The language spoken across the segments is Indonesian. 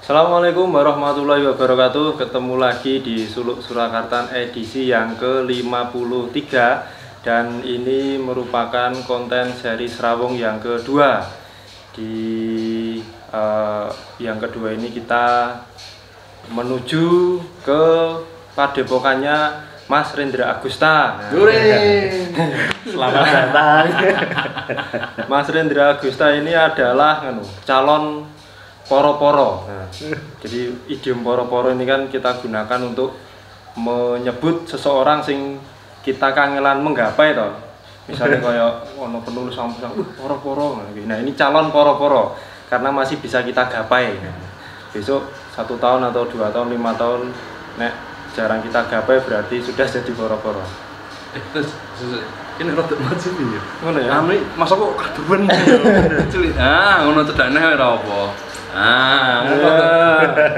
Assalamualaikum warahmatullahi wabarakatuh. Ketemu lagi di Suluk Surakarta edisi yang ke-53. Dan ini merupakan konten seri Serawung yang kedua. Yang kedua ini kita menuju ke padepokannya Mas Rendra Agusta. Selamat datang. Mas Rendra Agusta ini adalah calon poro-poro. Nah, jadi idiom poro-poro ini kan kita gunakan untuk menyebut seseorang sing kita kangelan menggapai toh. Misalnya kayak ono penulis sampai poro-poro. Nah, ini calon poro-poro karena masih bisa kita gapai. Besok 1 tahun atau 2 tahun, 5 tahun nek jarang kita gapai berarti sudah jadi poro-poro. Terus ini rada maju piye? Ngono ya. Nami masa kok kaduben. Cuy. Ngono cedane ora apa.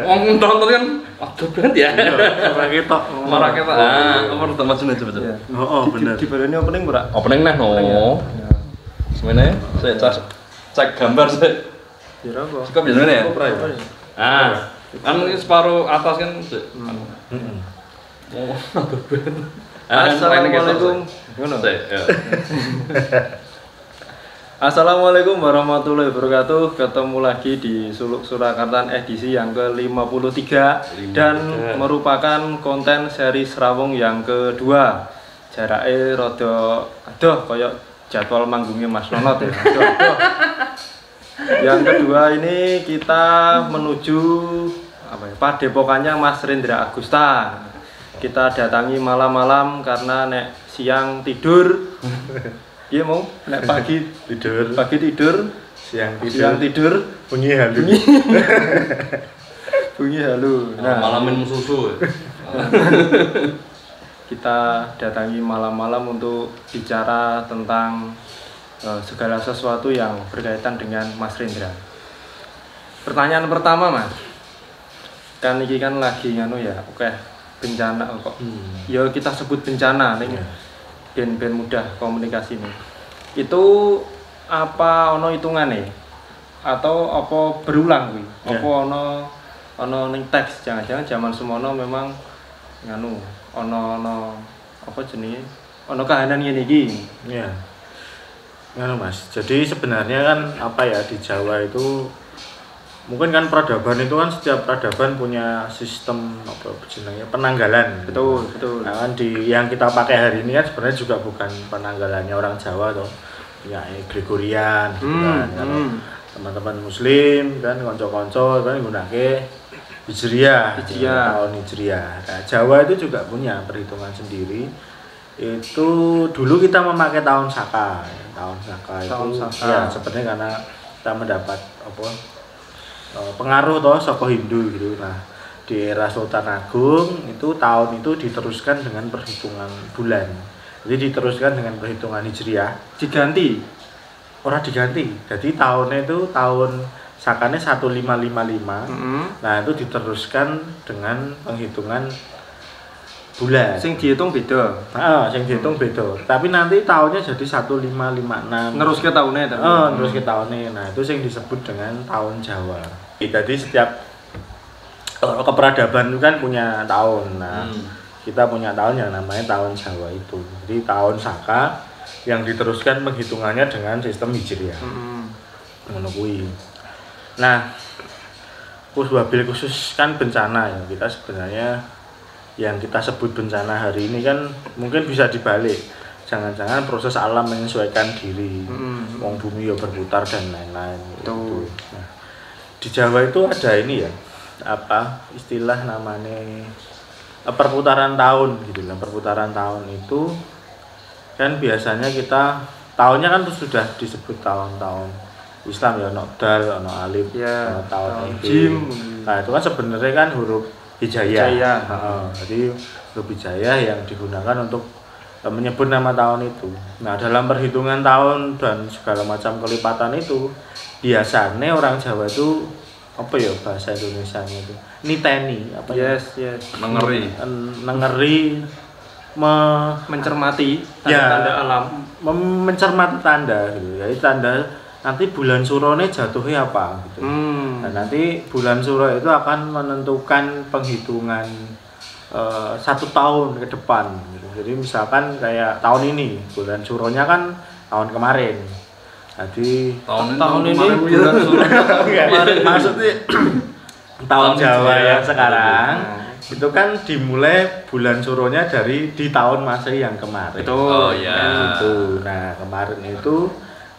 Wong nonton kan aduh banget ya. Ora ketok. Ora ketok. Apa rada maju coba. Oh, bener. Di baleni opening ora? Opening neh no. Semene saya cek gambar sih. Ya apa? Cukup ya semene ya. Kan separuh atas kan. Oh, aduh banget. Assalamualaikum. Assalamualaikum warahmatullahi wabarakatuh. Ketemu lagi di Suluk Surakarta edisi yang ke-53 dan merupakan konten seri Serawung yang kedua. Jarake rada adoh koyok jadwal manggungnya Mas Nonot ya. Adoh. Yang kedua ini kita menuju padepokannya Mas Rendra Agusta. Kita datangi malam-malam karena nek siang tidur. Iya mau nek pagi tidur, siang tidur, bunyi halu. Bunyi halu. Nah, malam minum susu. Kita datangi malam-malam untuk bicara tentang segala sesuatu yang berkaitan dengan Mas Rendra. Pertanyaan pertama, Mas. Kan ini kan lagi bencana kok. Ya kita sebut bencana ning ben mudah komunikasi nih. Itu apa ono hitungane? Atau apa berulang kuwi? Apa ono ning teks jangan-jangan zaman semono memang ono apa jenenge? Ono kahanan ngene iki. Iya. Mas. Jadi sebenarnya kan di Jawa itu mungkin kan peradaban itu kan setiap peradaban punya sistem penanggalan. Betul. Nah, kan yang kita pakai hari ini kan sebenarnya juga bukan penanggalannya orang Jawa toh. Ya Gregorian gitu kan. Kalau teman-teman muslim kan konco-konco kan nggunakake Hijriah. Tahun Hijriah. Nah, Jawa itu juga punya perhitungan sendiri. Itu dulu kita memakai tahun Saka. Tahun Saka itu ya sebenarnya karena kita mendapat pengaruh saka Hindu gitu. Nah, di era Sultan Agung itu tahun itu diteruskan dengan perhitungan bulan. Jadi diteruskan dengan perhitungan Hijriah. Diganti? Ora diganti. Jadi tahunnya itu tahun sakane 1555. Nah, itu diteruskan dengan penghitungan bulan. Sing dihitung beda. Sing dihitung beda. Tapi nanti tahunnya jadi 1556. Neruske tahunnya tapi. Neruske tahunnya. Nah, itu yang disebut dengan tahun Jawa. Jadi setiap keperadaban itu kan punya tahun. Nah, kita punya tahun yang namanya tahun Jawa itu. Jadi tahun Saka yang diteruskan penghitungannya dengan sistem Hijriah. Ngono kuwi. Nah, wabil khusus kan bencana ya. Kita sebenarnya yang kita sebut bencana hari ini kan mungkin bisa dibalik. Jangan-jangan proses alam menyesuaikan diri. Wong bumi ya berputar dan lain-lain. Gitu. Nah, di Jawa itu ada ini ya. Istilah namanya perputaran tahun gitu lah. Perputaran tahun itu kan biasanya kita tahunnya kan sudah disebut tahun-tahun Islam ya, ono dal, ono alif, ono tahun jim. Nah, itu kan sebenarnya kan huruf Hijayah. Jadi huruf Hijayah yang digunakan untuk menyebut nama tahun itu. Nah, dalam perhitungan tahun dan segala macam kelipatan itu biasanya orang Jawa itu bahasa Indonesianya itu niteni nengeri mencermati tanda-tanda alam, mencermati tanda gitu ya. Tanda nanti bulan surone jatuhnya apa gitu. Nah, nanti bulan suro itu akan menentukan penghitungan 1 tahun ke depan gitu. Jadi misalkan kayak tahun ini bulan suronya kan tahun kemarin. Jadi tahun ini bulan suro kemarin maksudnya tahun Jawa yang sekarang itu kan dimulai bulan suronya dari di tahun Masehi yang kemarin. Betul. Oh iya. Gitu. Nah, kemarin itu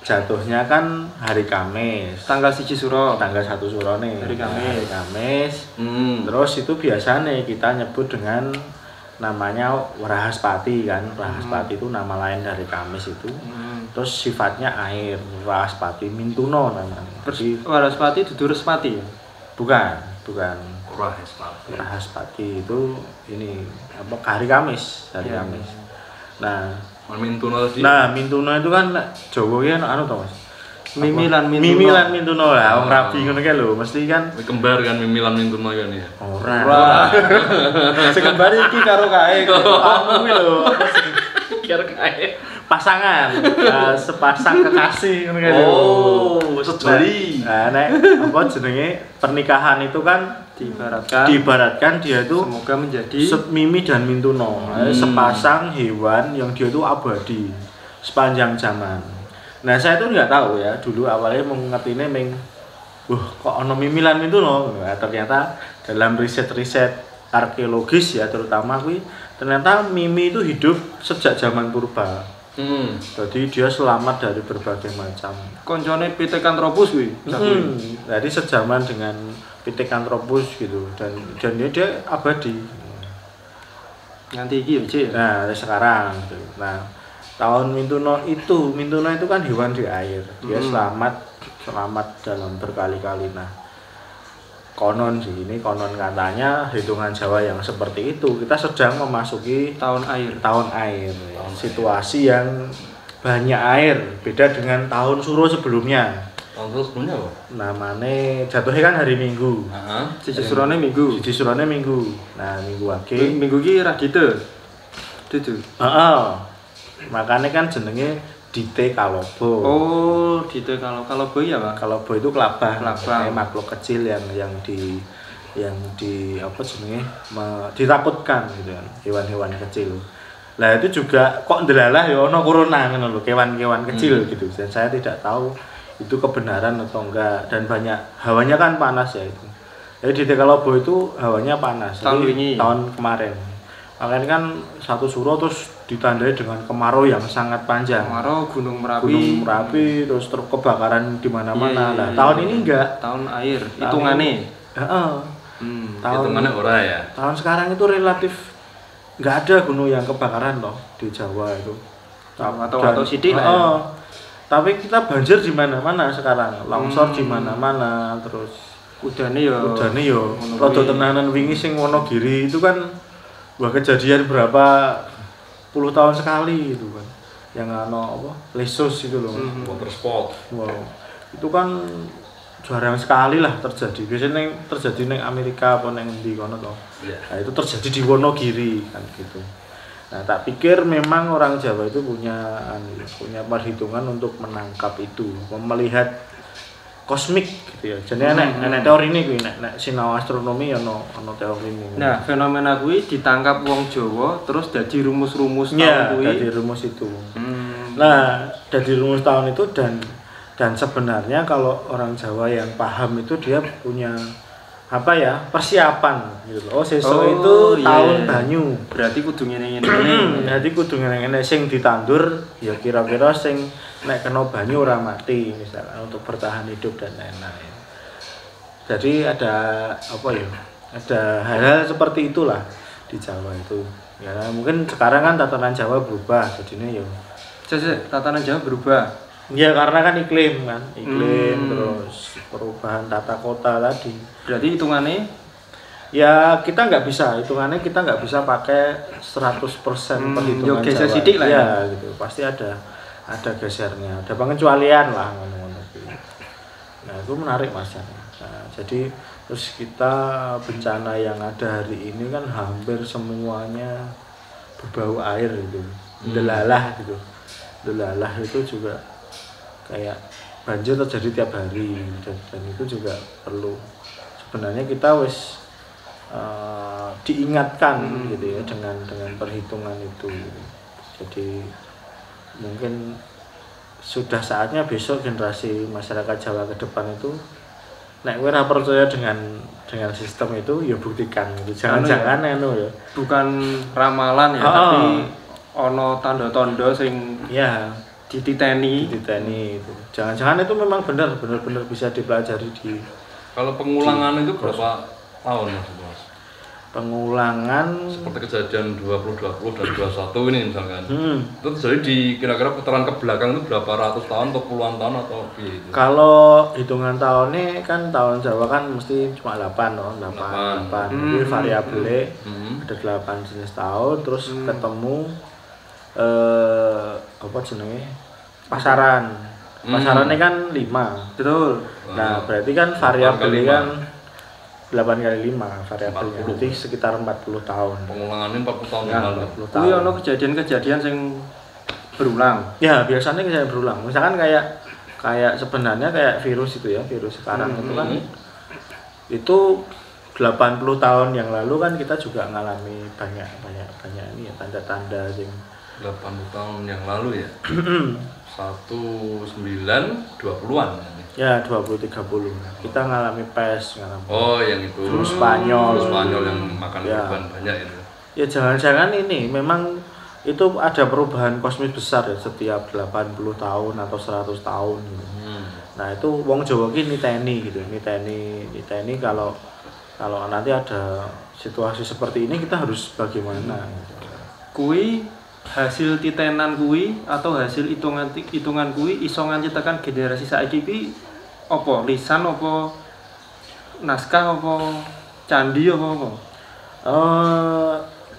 jatuhnya kan hari Kamis. Tanggal 1 Suro. Tanggal 1 Surone. Hari Kamis. Hari Kamis. Terus itu biasanya kita nyebut dengan namanya Warahaspati kan. Warahaspati itu nama lain dari Kamis itu. Terus sifatnya air. Warahaspati Mintuno namanya. Terus Warahaspati dudu Respati ya? Bukan. Warahaspati itu ini apa hari Kamis, Kamis. Nah, Mintuno tadi. Nah, Mintuno itu kan Jawa ki anu to, Mas. Mimilan Mintuno lah, wong rabi ngono ki lho, mesti kan kembar kan Mimilan Mintuno kan ya. Ora. Sing kembar iki karo kae anu kuwi lho. Kira kae Pasangan, sepasang kekasih ngono ki lho. Oh, sejoli. Nah, nek apa jenenge pernikahan itu kan diibaratkan dia itu semoga menjadi Mimi dan Mintuno, sepasang hewan yang dia itu abadi sepanjang zaman. Nah, saya itu nggak tahu ya, dulu awalnya mengertinya kok ono Mimi lan Mintuno. Nah, ternyata dalam riset-riset arkeologis ya terutama ternyata Mimi itu hidup sejak zaman purba. Jadi dia selamat dari berbagai macam. Koncone Pithecanthropus kuwi. Jadi sejaman dengan Pithecanthropus gitu dan dia abadi. Nanti iki ya, Cik. Nah, sekarang gitu. Nah, tahun Mintuno itu kan hewan di air. Dia selamat dalam berkali-kali. Nah, konon katanya hitungan Jawa yang seperti itu. Kita sedang memasuki tahun air. Situasi yang banyak air, beda dengan tahun Suro sebelumnya. Tahun sebelumnya apa? Namanya jatuhnya kan hari Minggu. Siji Surone Minggu. Nah, Minggu wage. Minggu ki ra dite. Dudu. Makanya kan jenenge Dite Kalobo. Oh, Dite Kalobo ya, Pak. Kalobo itu kelabang. Makhluk kecil yang di apa jenenge ditakutkan gitu kan, hewan-hewan kecil. Lah itu juga kok ndelalah ya ono corona ngono lho, kewan-kewan kecil gitu. Dan saya tidak tahu itu kebenaran atau enggak, dan banyak hawanya kan panas ya itu. Jadi di Tekalobo itu hawanya panas. Tahun kemarin. Makanya kan 1 Suro terus ditandai dengan kemarau yang sangat panjang. Kemarau Gunung Merapi terus kebakaran di mana-mana. Lah tahun ini enggak. Tahun air hitungane. Hitungannya ora ya. Tahun sekarang itu relatif enggak ada gunung yang kebakaran loh di Jawa itu. Atau sidik lah ya. Tapi kita banjir di mana-mana sekarang, longsor di mana-mana, terus udane yo rada tenanan wingi sing Wonogiri itu kan kejadian berapa puluh tahun sekali itu kan. Yang apa? Lesus itu loh. Water sport. Wow. Itu kan jarang sekali lah terjadi. Biasanya terjadi neng Amerika apa neng di kono toh. Nah, itu terjadi di Wonogiri kan gitu. Nah, tak pikir memang orang Jawa itu punya perhitungan untuk menangkap itu, melihat kosmik gitu ya. Jadi enek teori ini kuwi nek sinau astronomi ono teori ini. Nah, fenomena kuwi ditangkap wong Jawa terus dadi rumus-rumus tahun kuwi. Dadi rumus itu. Nah, dadi rumus tahun itu dan sebenarnya kalau orang Jawa yang paham itu dia punya persiapan gitu loh. Itu tahun banyu. Berarti kudu ngene-ngene. Berarti kudu ngene-ngene sing ditandur ya kira-kira sing nek kena banyu ora mati misalkan untuk bertahan hidup dan lain-lain. Jadi ada ada hal-hal seperti itulah di Jawa itu. Ya mungkin sekarang kan tatanan Jawa berubah jadinya ya. Tatanan Jawa berubah. Ya karena kan iklim terus perubahan tata kota tadi. Berarti hitungannya ya kita nggak bisa pakai 100% perhitungan geser Jawa. Sidik lah ya gitu. Pasti ada gesernya, ada pengecualian lah ngono-ngono. Nah, itu menarik Mas. Nah, jadi terus kita bencana yang ada hari ini kan hampir semuanya berbau air gitu. Delalah gitu. Delalah itu juga kayak banjir terjadi tiap hari dan itu juga perlu sebenarnya kita wis diingatkan gitu ya dengan perhitungan itu. Jadi mungkin sudah saatnya besok generasi masyarakat Jawa ke depan itu nek kowe ora percaya dengan sistem itu ya buktikan gitu. Jangan-jangan anu ya. Bukan ramalan ya, tapi ono tanda-tanda sing ya dititeni itu. Jangan-jangan itu memang benar bisa dipelajari di. Kalau pengulangan itu berapa tahun Mas? Pengulangan seperti kejadian 2020 dan 21 ini misalkan. Itu terjadi di kira-kira putaran ke belakang itu berapa ratus tahun atau puluhan tahun atau gitu? Kalau hitungan tahunnya kan tahun Jawa kan mesti cuma 8 loh, 8. Jadi variabelnya ada 8 jenis tahun terus ketemu apa jenenge? Pasaran. Pasarannya kan 5. Betul. Nah, berarti kan variabelnya kan 8 kali 5 variabelnya, berarti sekitar 40 tahun. Pengulangannya 40 tahun Ya, yang lalu. 40 tahun. Kuwi ono kejadian-kejadian sing berulang. Ya, biasanya kejadian berulang. Misalkan kayak sebenarnya kayak virus itu ya, virus sekarang itu kan itu 80 tahun yang lalu kan kita juga ngalami banyak ini ya tanda-tanda sing 80 tahun yang lalu ya. 1920-an. Ya 20-30 kita ngalami pes, Oh yang itu flu Spanyol yang makan korban banyak itu. Ya jangan-jangan ini memang itu ada perubahan kosmis besar ya setiap 80 tahun atau 100 tahun gitu. Nah itu wong Jawa ki niteni gitu, niteni kalau nanti ada situasi seperti ini kita harus bagaimana gitu. Kui hasil titenan kui atau hasil hitungan kui iso nganti tekan generasi saiki ki apa lisan apa naskah apa candi apa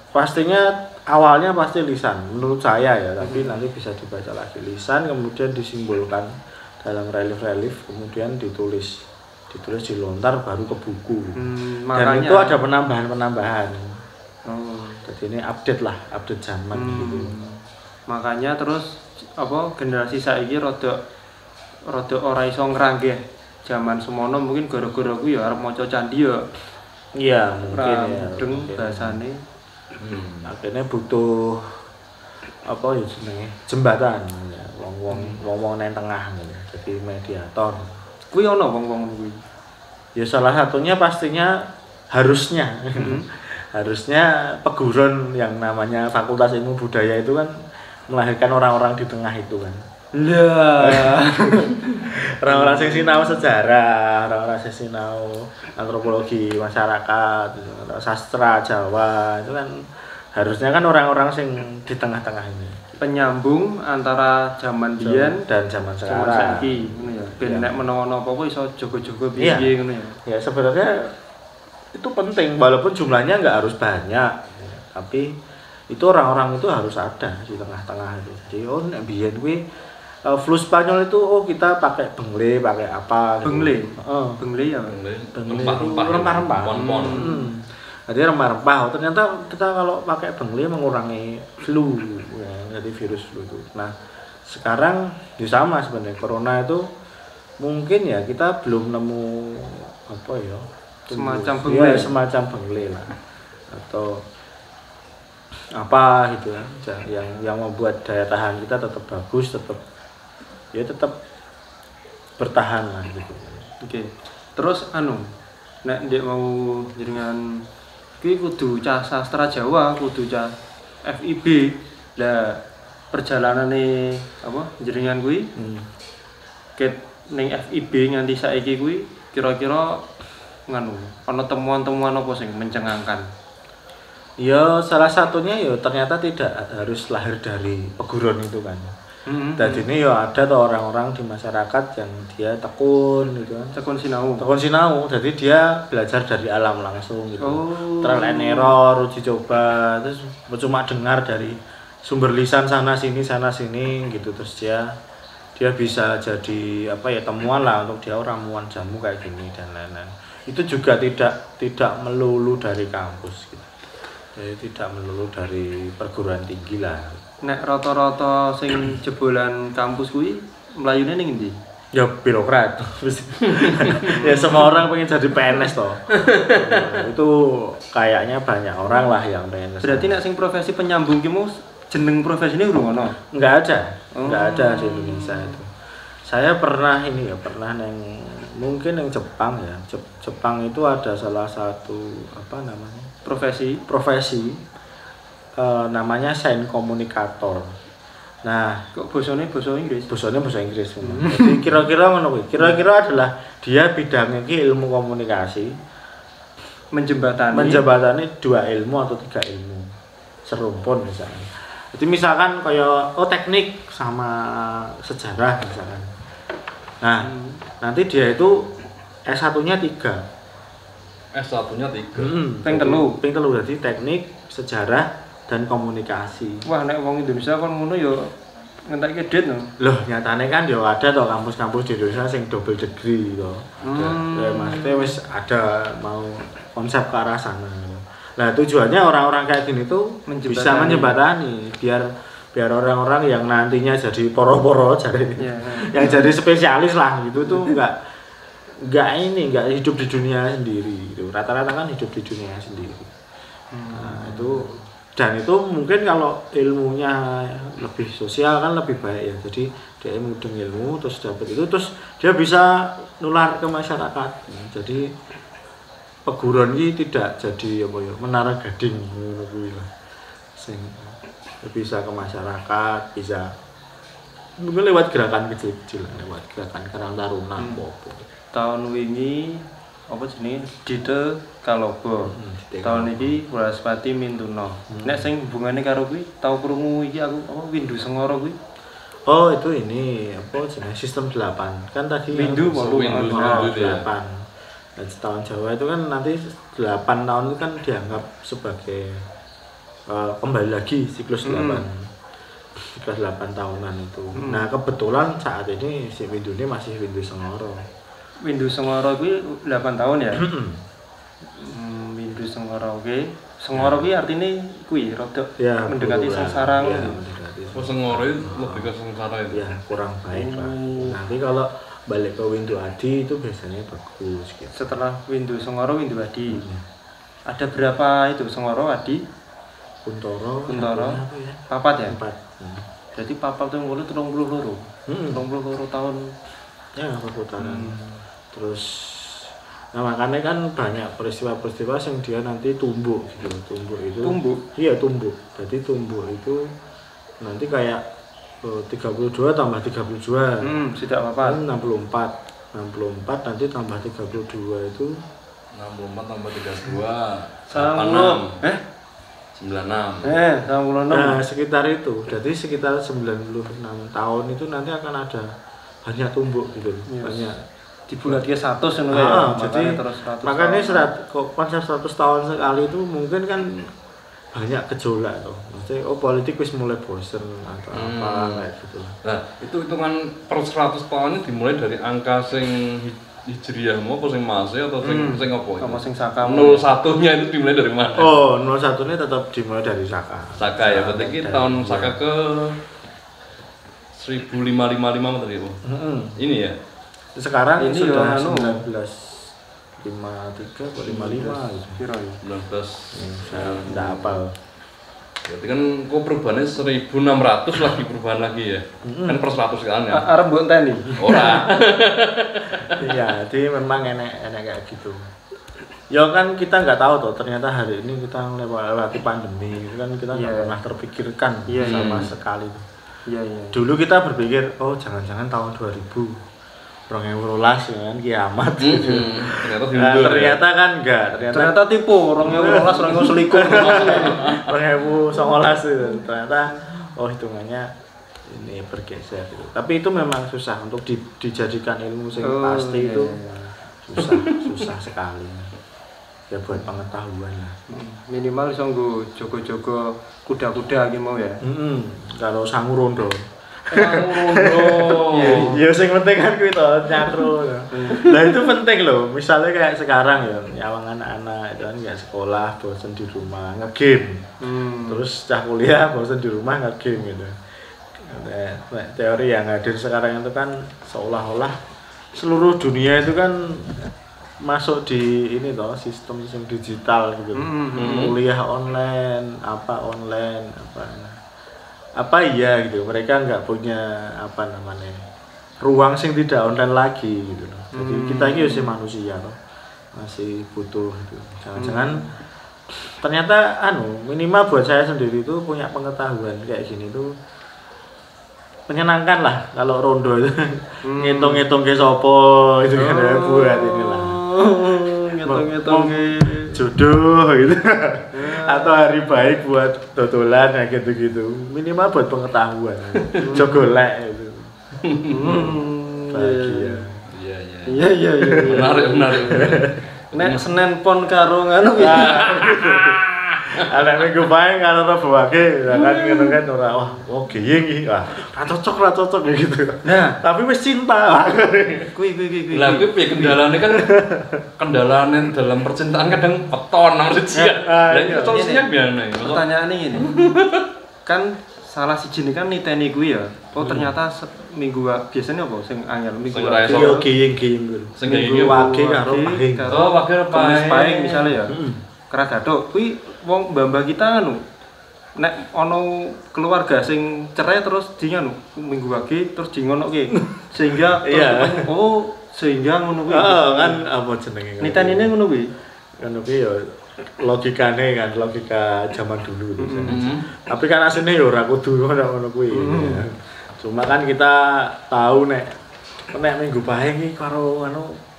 pastinya awalnya pasti lisan menurut saya ya, tapi nanti bisa dibaca lagi lisan kemudian disimbolkan dalam relief kemudian ditulis dilontar baru ke buku. Dan itu ada penambahan. Jadi ini update zaman gitu. Makanya terus apa generasi saiki rada ora iso ngranggeh zaman semono mungkin gara-gara ku ya arep maca candi ya. Iya, mungkin ya. Mudeng bahasane. Akhirnya butuh apa ya jenenge jembatan ya. Wong-wong nang tengah gitu. Jadi mediator. Kuwi ono wong-wong kuwi. Ya salah satunya pastinya harusnya peguron yang namanya Fakultas Ilmu Budaya itu kan melahirkan orang-orang di tengah itu kan. Lah. Orang-orang sing sinau sejarah, orang-orang sing sinau antropologi masyarakat, sastra Jawa itu kan harusnya kan orang-orang sing di tengah-tengah ini. Penyambung antara zaman biyen dan zaman sekarang. Saiki ngono ya. Ben nek menawa apa iso jaga-jaga piye ngono ya. Ya sebenarnya itu penting walaupun jumlahnya nggak harus banyak, tapi itu orang-orang itu harus ada di tengah-tengah itu. Jadi nek biyen kuwi flu Spanyol itu kita pakai bengle, pakai apa gitu. Bengle. Bengle ya. Bengle rempah-rempah. Jadi rempah-rempah. Ternyata kita kalau pakai bengle mengurangi flu ya, jadi virus flu itu. Nah, sekarang ya sama sebenarnya corona itu mungkin ya kita belum nemu apa ya? Semacam bengle. Ya, semacam bengle lah. Atau apa gitu ya yang membuat daya tahan kita tetap bagus, tetap bertahan lah gitu. Oke. Terus nek ndek mau jenengan kuwi kudu cah sastra Jawa, kudu cah FIB. Lah perjalanane apa jenengan kuwi? Ket ning FIB nganti saiki kuwi kira-kira ana temuan-temuan apa sing mencengangkan? Ya salah satunya ya ternyata tidak harus lahir dari peguron itu kan. Dan ini ya ada tuh orang-orang di masyarakat yang dia tekun gitu kan. Tekun sinau. Jadi dia belajar dari alam langsung gitu. Trial and error, uji coba, terus cuma dengar dari sumber lisan sana sini gitu, terus dia bisa jadi apa ya temuan lah untuk dia ramuan jamu kayak gini dan lain-lain. Itu juga tidak melulu dari kampus gitu. Jadi tidak melulu dari perguruan tinggi lah. Nek rata-rata sing jebolan kampus kuwi mlayune ning ndi? Ya birokrat. Ya semua orang pengen jadi PNS toh. Itu kayaknya banyak orang lah yang pengen. Berarti nek sing profesi penyambung ki mu jeneng profesine urung ono. Enggak ada. Enggak ada di Indonesia itu. Saya pernah pernah mungkin yang Jepang ya. Jepang itu ada salah satu profesi namanya sign communicator. Nah, kok bosone basa Inggris? Bosone bahasa Inggris. Jadi kira-kira ngono kuwi. Kira-kira adalah dia bidangnya ki ilmu komunikasi, menjembatani 2 ilmu atau 3 ilmu. Serumpun misalnya. Jadi misalkan kayak teknik sama sejarah misalkan. Nah, nanti dia itu S1-nya 3. S1-nya 3. Ping 3 berarti teknik, sejarah dan komunikasi. Wah, nek wong Indonesia kan ngono ya ngentekke duit no. Loh, nyatane kan ya ada toh kampus-kampus di Indonesia sing double degree to. Maksudnya wis ada mau konsep ke arah sana. Nah, tujuannya orang-orang kayak gini tuh bisa menjembatani biar orang-orang yang nantinya jadi poro-poro yang jadi spesialis lah gitu tuh enggak hidup di dunia sendiri gitu. Rata-rata kan hidup di dunia sendiri. Nah, dan itu mungkin kalau ilmunya lebih sosial kan lebih baik ya. Jadi dia mudeng ilmu terus dapat itu terus dia bisa nular ke masyarakat. Jadi peguron ini tidak jadi menara gading ngono kuwi lah. Sing bisa ke masyarakat, bisa mungkin lewat gerakan kecil-kecil, lewat gerakan Karang Taruna apa. Tahun wingi apa jenenge Dite Kalobo. Tahun iki Walaspati Mintuno. Nek sing hubungane karo kuwi tau krungu iki aku Windu Sengoro kuwi. Oh, itu ini apa jenenge sistem 8. Kan tadi Windu 8. Dan setahun Jawa itu kan nanti 8 tahun itu kan dianggap sebagai kembali lagi siklus 8. Siklus 8 tahunan itu. Nah, kebetulan saat ini si Windu ini masih Windu Sengoro. Windu Sengoro kuwi 8 tahun ya. Windu Sengoro kuwi. Sengoro kuwi artine kuwi rada mendekati sengsara ngono. Oh, Sengoro itu lebih ke sengsara itu. Ya, kurang baik lah. Nanti kalau balik ke Windu Adi itu biasanya bagus gitu. Setelah Windu Sengoro, Windu Adi. Ada berapa itu Sengoro, Adi? Kuntoro. Papat ya? 4. Jadi papat itu ngulu 32. 32 tahun. Ya, perputaran. Terus makanya kan banyak peristiwa-peristiwa yang dia nanti tumbuh gitu. Iya, tumbuh. Jadi tumbuh itu nanti kayak 32 tambah 32. Tidak apa-apa. 64 nanti tambah 32 itu 64 tambah 32 96. 96. Nah, sekitar itu. Jadi sekitar 96 tahun itu nanti akan ada banyak tumbuh gitu. Banyak dibulat dia 100 ngono ya. Jadi makanya konsep 100 tahun sekali itu mungkin kan banyak gejolak tuh. Maksudnya politik wis mulai bosen atau apa kayak gitu. Nah, itu hitungan per 100 tahun ini dimulai dari angka sing Hijriah apa sing Masehi atau sing apa? Apa sing Saka? 01-nya itu dimulai dari mana? Oh, 01-nya tetap dimulai dari Saka. Saka ya, berarti tahun Saka ke 1555 tadi Bu. Ini ya. Sekarang ini sudah 1953 atau 55 gitu. Piro ya? 19. Saya enggak hafal. Berarti kan kok perubahannya 1600 lagi perubahan lagi ya. Kan per 100 kan ya. Arep mbok enteni. Ora. Iya, jadi memang enak kayak gitu. Ya kan kita nggak tahu tuh ternyata hari ini kita melewati pandemi itu kan kita nggak pernah terpikirkan sama sekali. Iya. Dulu kita berpikir jangan-jangan tahun 2000 2012 ya kan kiamat gitu. Ternyata kan enggak, ternyata tipu 2012 2012 selingkuh 2019 itu. Ternyata hitungannya ini bergeser gitu. Tapi itu memang susah untuk dijadikan ilmu yang pasti itu. Susah sekali. Ya buat pengetahuan lah. Minimal iso nggo jogo-jogo kuda-kuda iki mau ya. Kalau sangu rondo. Ya sing penting kan kuwi to nyakro. Lah itu penting loh. Misalnya kayak sekarang ya, nyawang anak-anak itu kan enggak sekolah, bosan di rumah, nge-game. Terus cah kuliah bosan di rumah nge-game gitu. Teori yang hadir sekarang itu kan seolah-olah seluruh dunia itu kan masuk di ini toh sistem digital gitu. Kuliah online, apa iya gitu. Mereka nggak punya apa namanya ruang sing tidak online lagi gitu loh. Jadi kita ini masih manusia loh. Masih butuh gitu. Jangan-jangan ternyata minimal buat saya sendiri itu punya pengetahuan kayak gini tuh menyenangkan lah kalau rondo itu ngitung-ngitung ke sopo itu kan buat inilah ngitung-ngitung jodoh gitu atau hari baik buat dodolan kayak gitu-gitu minimal buat pengetahuan jogolek itu bahagia iya menarik nek Senin pon karo ngono ya anak minggu bae karo Rebo Wage kan ngono kan ora wah oke iki wah ra cocok ya gitu. Nah, tapi wis cinta. Kuwi. Lah kuwi piye kendalane kan kendalane dalam percintaan kadang weton nang siji. Lah iki solusinya piye? Pertanyaane ngene. Kan salah siji kan niteni kuwi ya. Oh ternyata minggu biasanya apa sing angel minggu yo geyeng-geyeng. Sing Wage karo Pahing. Oh, Wage karo Pahing misale ya. Keragathuk kuwi wong mbah-mbah kita nek ana keluarga sing cerai terus di minggu Wage terus di ngonoke sehingga sehingga ngono kuwi kan apa jenenge nitenine ngono kuwi ya logikane kan logika zaman dulu tapi kan asline ya ora kudu ngono kuwi cuma kan kita tahu nek minggu Pahing iki karo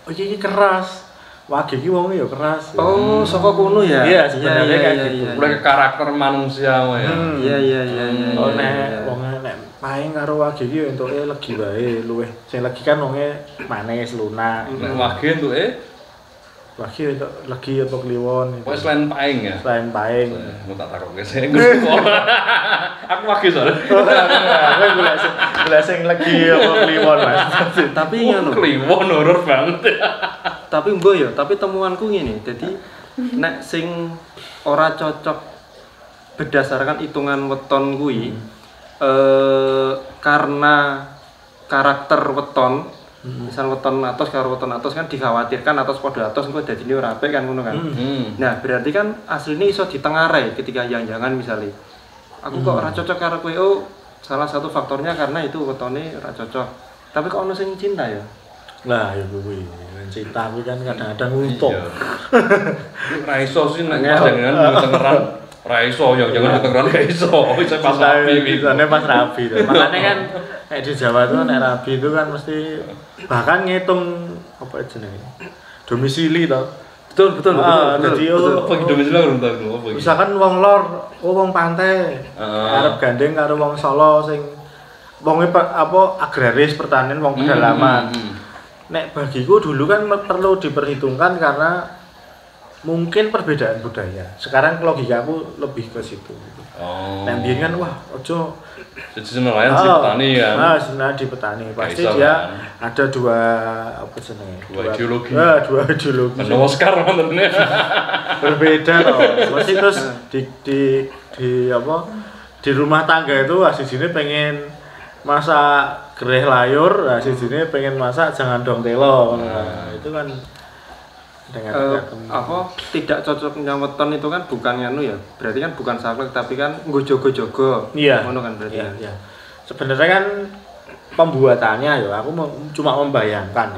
iki keras Wage iki wong ya keras. Oh, saka kono ya. Iya, sebenarnya kayak gitu. Mulai karakter manusia ya. Iya. Oh, nek wong nek Pahing karo Wage iki entuke legi wae, luwih. Sing legi kan wonge manis, lunak. Nek Wage entuke Wage entuk legi atau kliwon. Wes selain Pahing ya. Selain Pahing. Mau tak takoke sing aku Wage soalnya. Kowe golek sing legi apa kliwon, Mas. Tapi ngono. Kliwon horor banget. Tapi mbok ya, tapi temuanku ngene. Jadi nek sing ora cocok berdasarkan hitungan weton kuwi karena karakter weton, misal weton atos karo weton atos kan dikhawatirkan atos padha atos engko dadine ora apik kan ngono kan. Nah, berarti kan asline iso ditengarai ketika jangan misalnya aku kok ora cocok karo kowe. Oh, salah satu faktornya karena itu wetone ora cocok. Tapi kok ono sing cinta ya? Lah ya kuwi, cinta kuwi kan kadang-kadang untung. Ra iso sih nek jangan ketengeran. Ra iso ya jangan ketengeran ga iso. Iso pas rapi iki. Isone pas rapi. Makane kan kayak di Jawa tuh nek rapi itu kan mesti bahkan ngitung apa jenenge? Domisili to. Betul. Jadi apa domisili urung tahu apa iki. Misalkan wong lor, wong pantai. Arep gandeng karo wong Solo sing wonge apa agraris pertanian wong pedalaman. Nek bagiku dulu kan perlu diperhitungkan karena mungkin perbedaan budaya. Sekarang logikaku lebih ke situ. Oh. Nek biyen kan wah ojo jadi nelayan si petani kan. Nah, di petani pasti dia ada dua apa jenenge? Dua ideologi. Dua ideologi. Ono Oscar mantennya. Berbeda toh. Mesti terus di apa? Di rumah tangga itu asisine pengen masak gereh layur, sini pengen masak jangan dong telo. Nah, itu kan apa tidak cocoknya weton itu kan bukan nganu ya. Berarti kan bukan saklek tapi kan nggo jogo-jogo. Iya. Ngono kan berarti. Iya. Sebenarnya kan pembuatannya ya aku cuma membayangkan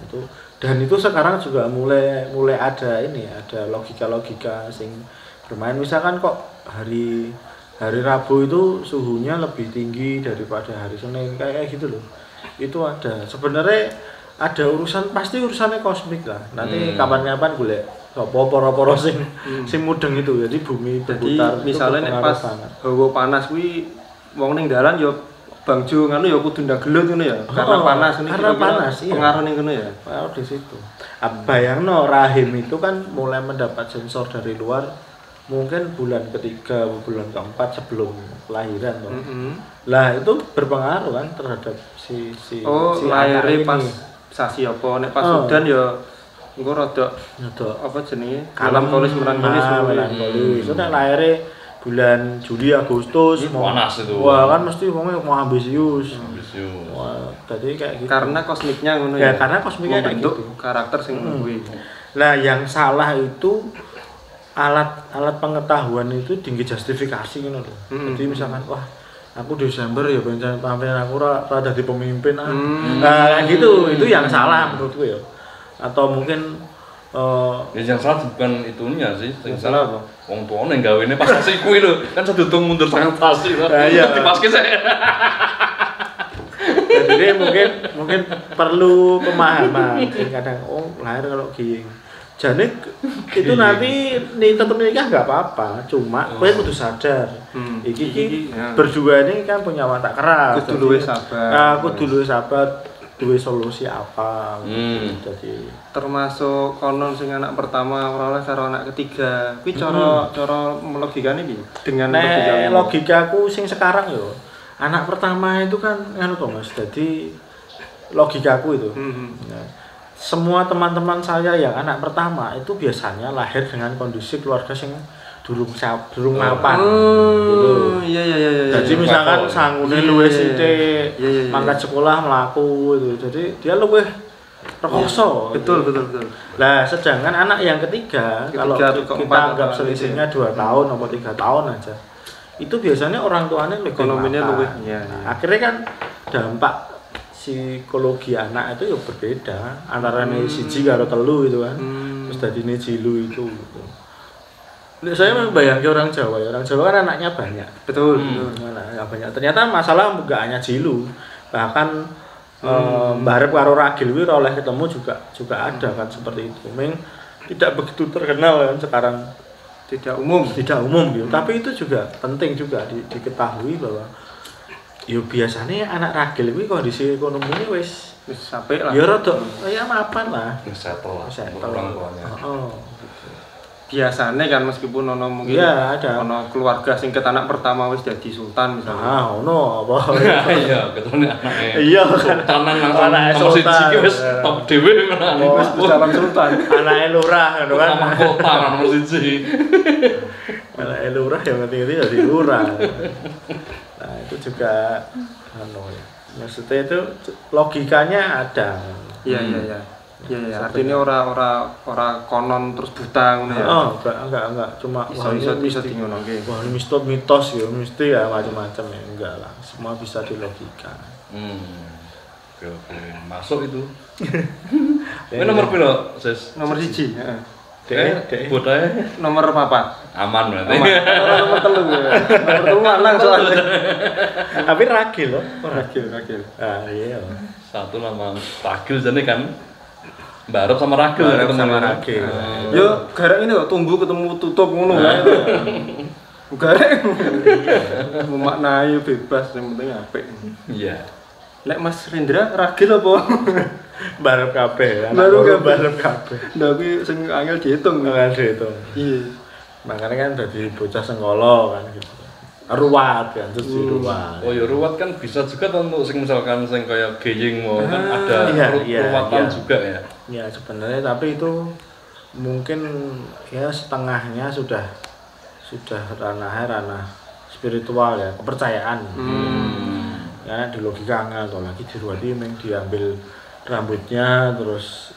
itu dan itu sekarang juga mulai ada logika sing bermain. Misalkan kok hari Rabu itu suhunya lebih tinggi daripada hari Senin kayak gitu loh. Itu ada. Sebenarnya ada pasti urusannya kosmik lah. Nanti kapan-kapan golek poro-poro sing mudeng itu. Jadi bumi berputar. Jadi misalnya nek pas hawa panas kuwi wong ning dalan yo bangjo ngono ya kudu ndang gelut ngono ya. Karena panas ini karena panas iya. Pengaruh ning ngono ya. Pengaruh di situ. Bayangno rahim itu kan mulai mendapat sensor dari luar mungkin bulan ketiga, bulan keempat sebelum kelahiran toh. Lah itu berpengaruh kan terhadap si lahirnya pas sasi apa nek pas udan ya engko rada apa jenenge melankolis. Itu nek lahirnya bulan Juli Agustus panas itu. Wah, kan mesti wongnya mau ambisius. Ambisius. Wah, jadi kayak gitu. Karena kosmiknya ngono ya. Karena kosmiknya kayak membentuk gitu. karakter sing kuwi. Nah, yang salah itu alat pengetahuan itu tinggi justifikasi gitu loh. Jadi misalkan wah aku Desember ya pengen pampiran aku rada di pemimpin nah gitu itu yang salah menurutku ya. Atau mungkin yang salah bukan itunya sih, yang salah apa? Wong tuane gawene pas asih kuwi lho, kan sedudung mundur sangat pasti lho. Iya. Dipaske saya. Jadi mungkin perlu pemahaman. Kadang lahir kalau gini. Jadi itu nanti nih tetap nikah nggak apa-apa, cuma kowe kudu sadar. Iki berdua ini kan punya watak keras. Kudu luwih sabar. Nah, kudu luwih sabar, duwe solusi apa. Jadi termasuk konon sing anak pertama ora oleh karo anak ketiga. Kuwi cara logikane piye? Dengan logikaku sing sekarang yo. Anak pertama itu kan anu to Mas. Jadi logikaku itu. Nah, semua teman-teman saya yang anak pertama itu biasanya lahir dengan kondisi keluarga yang durung mapan. Gitu. Iya. Jadi misalkan sanggune luwih sithik, mangkat sekolah mlaku gitu. Jadi dia luwih rekoso. Betul. Lah sedangkan anak yang ketiga kalau kita anggap selisihnya 2 tahun atau 3 tahun aja. Itu biasanya orang tuanya lebih ekonominya luwih. Akhirnya kan dampak psikologi anak itu ya berbeda antara siji karo telu itu kan. Terus dadine jilu itu gitu. Saya membayangkan orang Jawa kan anaknya banyak. Betul. Anaknya banyak. Ternyata masalah enggak hanya jilu. Bahkan mbarep karo ragil kuwi oleh ketemu juga ada kan seperti itu. Memang tidak begitu terkenal kan sekarang. Tidak umum gitu. Tapi itu juga penting juga diketahui bahwa ya biasanya anak ragil kuwi kondisi ekonominya wis sampai lah. Ya rada ya mapan lah. Settle orang tuanya. Biasanya kan meskipun ono mungkin ada ono keluarga sing ket anak pertama wis jadi sultan misalnya. Ono apa? Iya, ketune anake. Iya, sultanan langsung nomor siji wis top dhewe wis calon sultan. Anake lurah ngono kan. Mahkota nomor siji. Anake lurah yang ngerti jadi lurah. Nah, itu juga ya. Maksudnya itu logikanya ada. Iya. Artinya ora konon terus buta ngono ya. Enggak. Cuma bisa dingonoke. Wah, ini mitos ya, mesti ya macam-macam ya. Enggak lah. Semua bisa dilogika. Oke. Masuk itu. Ini nomor piro, Sis? Nomor 1. Dek. Botahe nomor 4. Aman berarti. Nomor 3 ya. Nomor 3 lanang soalnya. Tapi ragil loh. Ragil. Iya. Satu nama ragil jane kan. Barep sama ragil sama ragil. Yo, garek ini kok tumbuh ketemu tutup ngono kae to. Garek. Memaknai bebas yang penting apik. Iya. Lek Mas Rendra ragil apa? Barep kabeh. Barep kabeh. Lah kuwi sing angel diitung. Iya. Makanya kan dadi bocah sengkolo kan gitu. Ruwat kan terus ruwat. Oh ya ruwat kan bisa juga untuk sing misalkan sing kaya geying mau kan ada ruwatan juga ya. Ya sebenarnya tapi itu mungkin ya setengahnya sudah ranah spiritual ya, kepercayaan. Karena di logika angel kalau lagi diruwati memang diambil rambutnya terus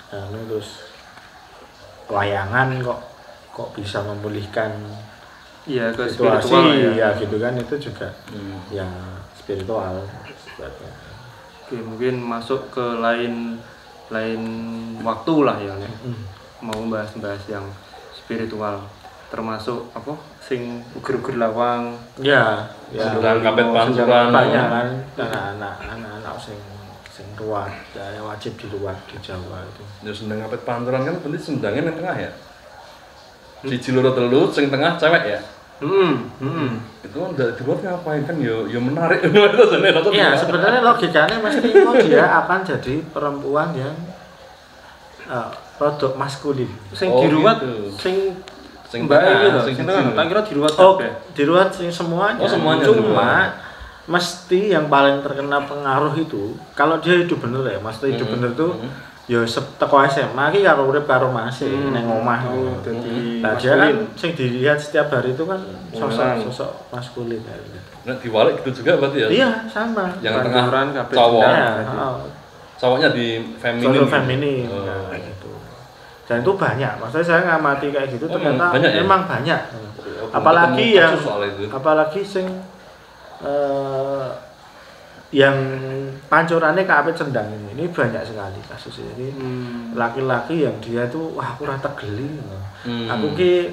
layangan kok bisa memulihkan ke situasi spiritual ya gitu kan itu juga yang spiritual. Oke, mungkin masuk ke lain waktu lah ya mau bahas yang spiritual termasuk apa sing uger-uger lawang sedang kapet pancuran banyak kan anak-anak sing ruwat ya wajib diruwat di Jawa itu. Ya sendang kapet pancuran kan berarti sendangnya yang tengah ya. Siji loro telu sing tengah cewek ya. Itu udah dibuat ngapain kan ya menarik. Iya, sebenarnya logikanya mesti dia akan jadi perempuan yang produk maskulin. Sing diruwat sing mbak gitu. Sing tengah tak kira diruwat kabeh. Diruwat sing semuanya. Semuanya. Cuma mesti yang paling terkena pengaruh itu kalau dia hidup bener ya, maksudnya hidup bener tuh ya teko SMA iki karo urip karo Mas ning omah. Dadi Nah, dia kan sing dilihat setiap hari itu kan sosok maskulin. Nah, diwalik gitu juga berarti ya? Iya, sama. Yang tengah kabeh cowok. Cowoknya di feminin. Sosok feminin. Nah, gitu. Dan itu banyak. Maksudnya saya ngamati kayak gitu ternyata banyak ya? memang banyak. Apalagi sing yang pancurannya kabeh cendang ini banyak sekali kasusnya. Ini laki-laki yang dia tuh wah aku rata geli. Aku ki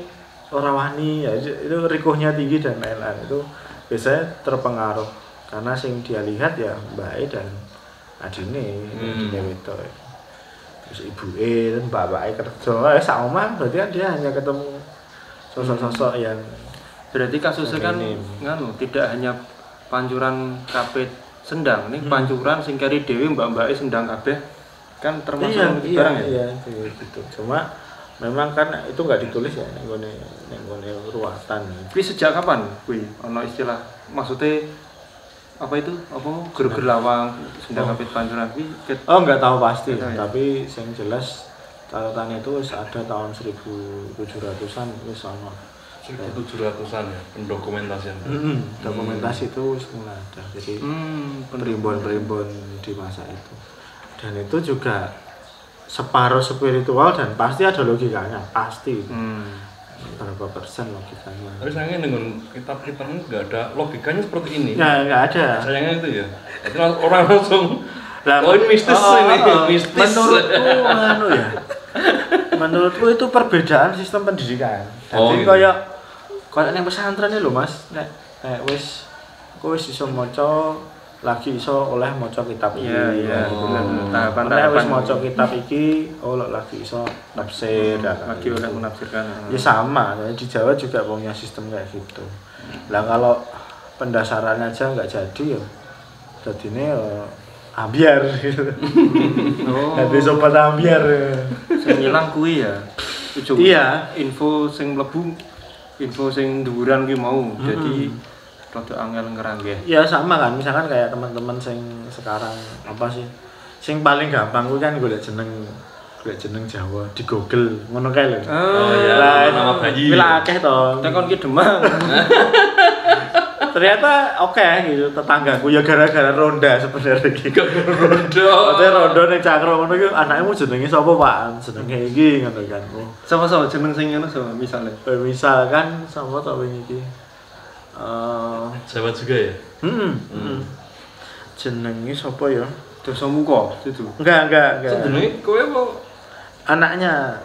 ora wani ya itu rikuhnya tinggi dan lain-lain. Itu biasanya terpengaruh karena sing dia lihat ya mbake dan adine wedok. Terus ibuke dan bapake kerja sak omah berarti kan dia hanya ketemu sosok-sosok yang berarti kasusnya kan nganu tidak hanya pancuran kabeh sendang nih pancuran sing kari dhewe mbak-mbake sendang kabeh kan termasuk barang ya. Iya gitu. Cuma memang kan itu enggak ditulis ya ning gone ruwatan. Kuwi sejak kapan kuwi ana istilah maksudnya apa itu apa ger-ger lawang sendang kabeh pancuran kuwi enggak tahu pasti tapi yang jelas catatannya itu ada tahun 1700-an wis ana 1700-an ya pendokumentasian. Dokumentasi itu mulai ada. Jadi perimbun-perimbun di masa itu. Dan itu juga separuh spiritual dan pasti ada logikanya, pasti. Berapa persen logikanya. Tapi sayangnya dengan kitab-kitab ini nggak ada logikanya seperti ini. Ya, nggak ada. Sayangnya itu ya. Jadi orang langsung ini mistis ini. Mistis. Menurutku itu perbedaan sistem pendidikan. Jadi kayak ning pesantren lho Mas, nek wis iso maca lagi iso oleh maca kitab iki. Iya, tahapan wis maca kitab iki lagi iso tafsir lagi oleh menafsirkan. Ya sama, di Jawa juga punya sistem kayak gitu. Lah kalau pendasarannya aja enggak jadi ya dadine ambiar gitu. Nanti sobat ambiar. Sing ilang kuwi ya. Iya, info sing dhuwuran kuwi mau. Jadi rada angel ngeranggeh. Ya sama kan, misalkan kayak teman-teman sing sekarang apa sih? Sing paling gampang kuwi kan golek jeneng Jawa di Google. Ngono kae lho. Iya, nama bayi. Kuwi akeh to. Tekon ki Demang. Ternyata gitu tetanggaku ya gara-gara ronda sebenarnya iki. Ronda. Ate ronda ning Cakro ngono iki anakmu jenenge sapa, Pak? Jenenge iki ngono kan. Sama-sama jeneng sing ngono sama misale. Misalkan sapa tok wingi iki. Jawa juga ya? Jenenge sapa ya? Dosa Muka itu. Enggak. Jenenge kowe apa? Anaknya.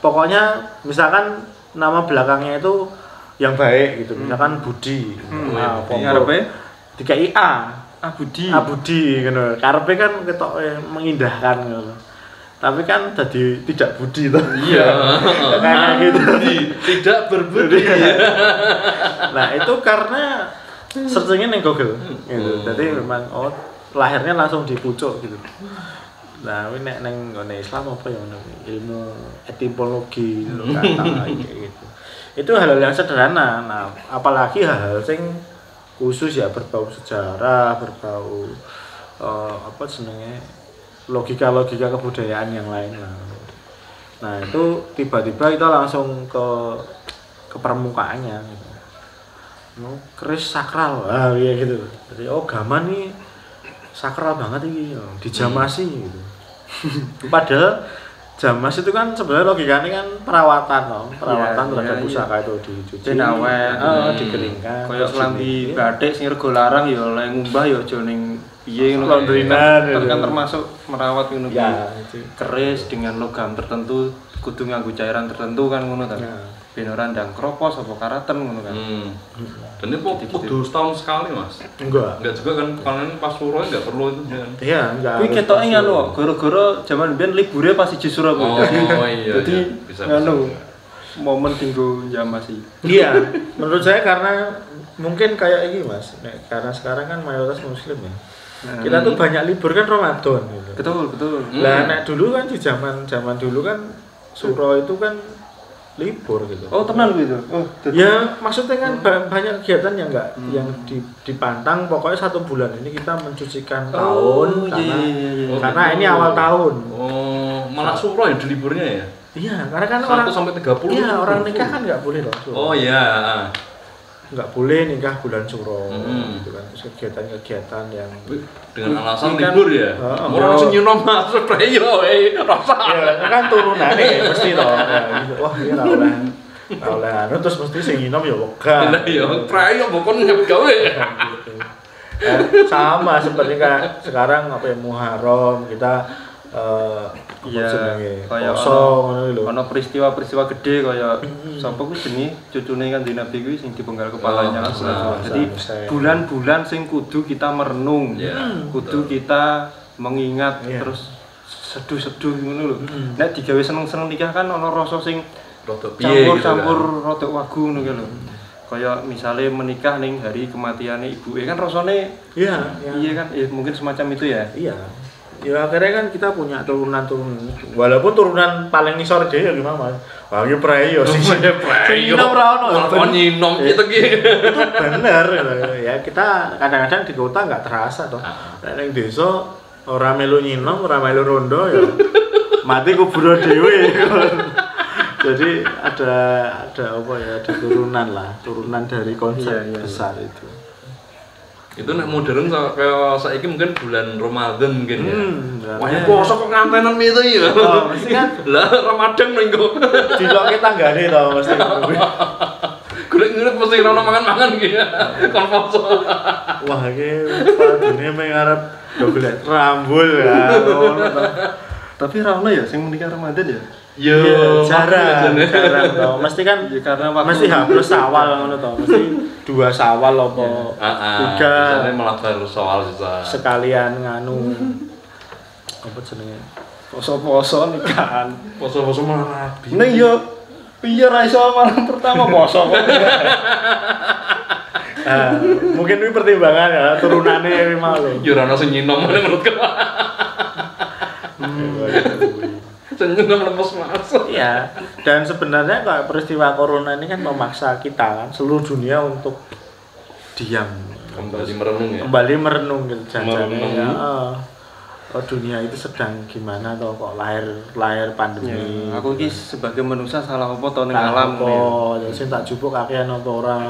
Pokoknya misalkan nama belakangnya itu yang baik gitu, misalkan Budi. Karepe dikai A. Budi ngono. Karepe kan ketok mengindahkan ngono. Tapi kan jadi tidak budi toh. Iya. Kayak gitu. Tidak berbudi. Nah, itu karena searchingnya ning Google gitu. Jadi memang lahirnya langsung di pucuk gitu. Nah, ini nek ning Islam apa ya ilmu etimologi kata gitu. Itu hal-hal yang sederhana. Nah, apalagi hal-hal sing khusus ya berbau sejarah, berbau logika kebudayaan yang lain lah. Nah, itu tiba-tiba kita langsung ke permukaannya gitu. Keris sakral. Iya gitu. Jadi gaman nih sakral banget ini dijamasi gitu. Padahal jamas itu kan sebenarnya logikanya kan perawatan terhadap pusaka itu dicuci, dikeringkan. Kayak lambi batik sing rego larang ya oleh ngumbah ya aja ning piye ngono kan termasuk merawat ngono kuwi. Keris dengan logam tertentu kudu nganggo cairan tertentu kan ngono ta. Ben ora ndang kropos apa karaten ngono kan. Dan itu kudu setahun sekali, Mas. Enggak juga kan panen pas suruh enggak perlu itu kan. Iya, enggak. Kuwi ketoke ngono, gara-gara zaman biyen libure pas siji Surabaya. Iya. Jadi ngono momen tinggo jamasi. Iya, menurut saya karena mungkin kayak ini Mas, karena sekarang kan mayoritas muslim ya. Kita tuh banyak libur kan Ramadan gitu. Betul. Lah nek dulu kan di zaman dulu kan suro itu kan libur gitu. Oh, tenan gitu. Oh, ya maksudnya kan banyak kegiatan yang enggak yang dipantang, pokoknya 1 bulan ini kita mencucikan tahun karena ini awal tahun. Oh, malah suro ya di liburnya ya? Iya, karena kan 1 orang sampai 30. Iya, orang nikah kan enggak boleh loh. Oh iya. Nggak boleh nikah bulan suro gitu kan. Terus kegiatan yang dengan alasan libur ya. Orang sing nyenom masuk preyo rasa. Ya kan turunane mesti toh. Ya, gitu. Wah, ini ra oleh anu terus mesti sing nyenom ya wegah. Lah ya preyo bokon nyep gawe. Gitu. Sama seperti kayak sekarang apa ya Muharram kita iya kaya ono peristiwa-peristiwa gede kaya sapa ku jenenge cucune kan Nabi kuwi sing dipenggal kepalanya. Jadi bulan-bulan sing kudu kita merenung, kudu kita mengingat terus seduh-seduh ngono lho. Nek digawe seneng-seneng nikah kan ono rasa sing campur-campur rada wagu ngono ki lho. Kaya misale menikah ning hari kematiane ibuke kan rasane iya kan mungkin semacam itu ya. Iya. Ya akhirnya kan kita punya turunan walaupun turunan paling ngisor dhewe ya gimana Mas. Wah iki preyo sing nyinom ra ono. Kon nyinom gitu ki. Itu bener ya kita kadang-kadang di kota enggak terasa toh. Nek ning desa ora melu nyinom, ora melu rondo ya mati kubur dhewe. Jadi ada apa ya, ada turunan dari konsep besar itu. Itu nek modern kayak saiki mungkin bulan Ramadan mungkin ya. Wah, poso kok ngantenan itu ya. Oh, mesti kan lah Ramadan ning kok. Dilokke tanggane to mesti. Golek-golek mesti ono mangan-mangan iki. Kon poso. Wah, iki padune mung arep golek rambul ya. Tapi ra ono ya sing menikah Ramadan ya. Yo, jarang toh. Mesti kan ya, karena mesti H+ Syawal ngono toh. Mesti 2 Syawal apa 3. Biasane malah baru Syawal sisa. Sekalian nganu apa jenenge? Poso-poso nikahan. Poso-poso malah rabi. Ning yo piye ra iso malam pertama poso kok. Mungkin ini pertimbangan ya turunane mau lho. Yo ora ono sing nyinom menurutku. Senyum lemes masuk. Iya. Dan sebenarnya kayak peristiwa corona ini kan memaksa kita kan seluruh dunia untuk diam, kembali merenung ya. Kembali merenung gitu jajane ya. Oh dunia itu sedang gimana toh kok lahir pandemi. Ya, aku iki sebagai manusia salah apa to ning alam ya sing tak jupuk kakean apa ora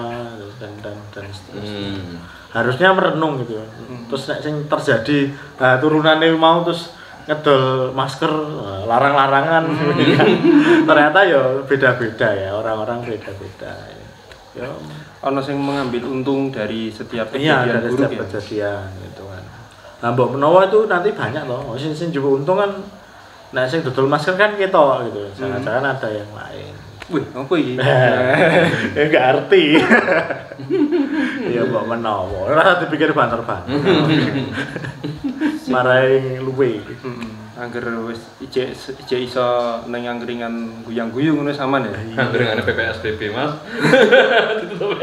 dan seterusnya. Harusnya merenung gitu. Terus nek sing terjadi turunane mau terus ngedol masker larang-larangan ternyata ya beda-beda ya, orang-orang beda-beda ya. Ono sing mengambil untung dari setiap kejadian dari buruk setiap kejadian gitu kan. Nah mbok menawa itu nanti banyak loh sing jupuk untung kan. Nah sing dodol masker kan ketok gitu, jangan-jangan ada yang lain. Wih, apa iki? Ya enggak arti. Ya mbok menawa ora dipikir banter-banter. Marai luwe. Angger wis ijek iso ning angkringan guyang-guyung ngono sampean ya. Angkringane PPSBB, Mas. Ditutup.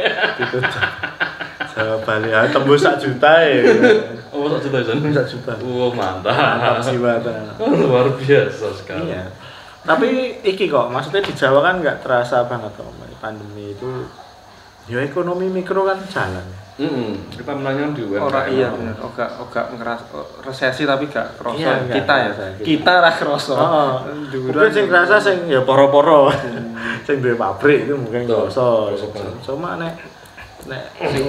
Jawa Bali tembus 1 juta ya. Oh, 1 juta jan. 1 juta. Oh, mantap. Mantap jiwa. Luar biasa sekali. Iya. Tapi iki kok maksudnya di Jawa kan enggak terasa banget kok pandemi itu. Ya ekonomi mikro kan jalan. Kita menanya di UMKM. Ora iya bener, oga ngeras resesi tapi gak kroso iya, kita ya. Kita ra kroso. Mungkin sing kerasa sing ya poro-poro. Sing duwe pabrik itu mungkin kroso. Cuma nek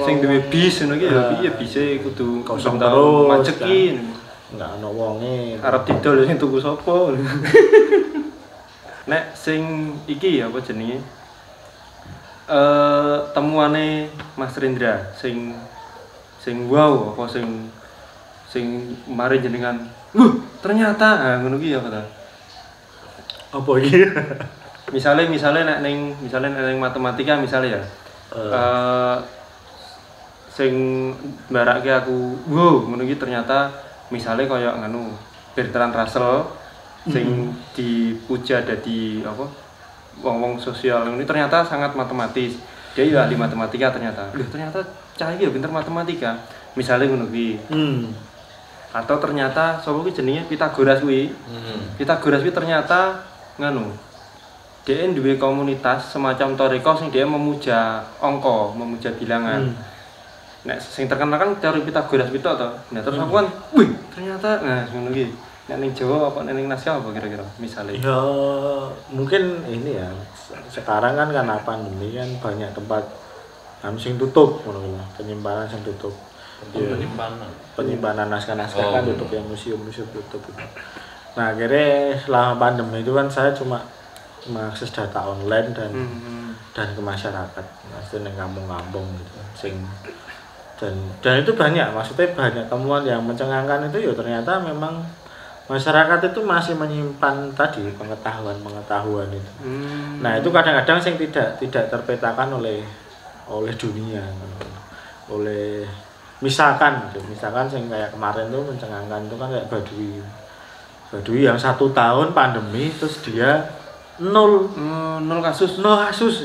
sing duwe bis ngono iki ya piye bise kudu kosong terus maceki. Enggak ono wonge. Arep didol sing tuku sapa. Nek sing iki ya apa jenenge? Temuane Mas Rendra sing wow apa sing mari jenengan ternyata ngono ki ya kata apa iki misale nek ning matematika misale ya sing mbarake aku wow ngono ki ternyata misale kaya nganu Bertrand Russell sing dipuja dadi apa wong-wong sosial ini ternyata sangat matematis. Dia ya ahli matematika ternyata. Ternyata cah iki ya pinter matematika. Misale ngono kuwi. Atau ternyata sapa kuwi jenenge Pythagoras kuwi. Pythagoras kuwi ternyata nganu. dia duwe komunitas semacam toriko sing dia memuja angka, memuja bilangan. Nek sing terkenal kan teori Pitagoras itu to. Nah terus aku kan, wih ternyata nah ngono iki. Nek ning Jawa apa ning nasional apa kira-kira misalnya? Ya mungkin ini ya. Sekarang kan karena pandemi kan banyak tempat sing tutup ngono penyimpanan sing tutup. Penyimpanan naskah-naskah kan tutup, yang museum-museum tutup gitu. Nah, akhirnya selama pandemi itu kan saya cuma mengakses data online dan ke masyarakat, maksudnya di kampung-kampung gitu. Dan itu banyak, maksudnya banyak temuan yang mencengangkan itu ya ternyata memang masyarakat itu masih menyimpan tadi pengetahuan itu. Nah, itu kadang-kadang yang tidak terpetakan oleh dunia, oleh misalkan yang kayak kemarin tuh mencengangkan itu kan kayak Baduy yang 1 tahun pandemi terus dia nol kasus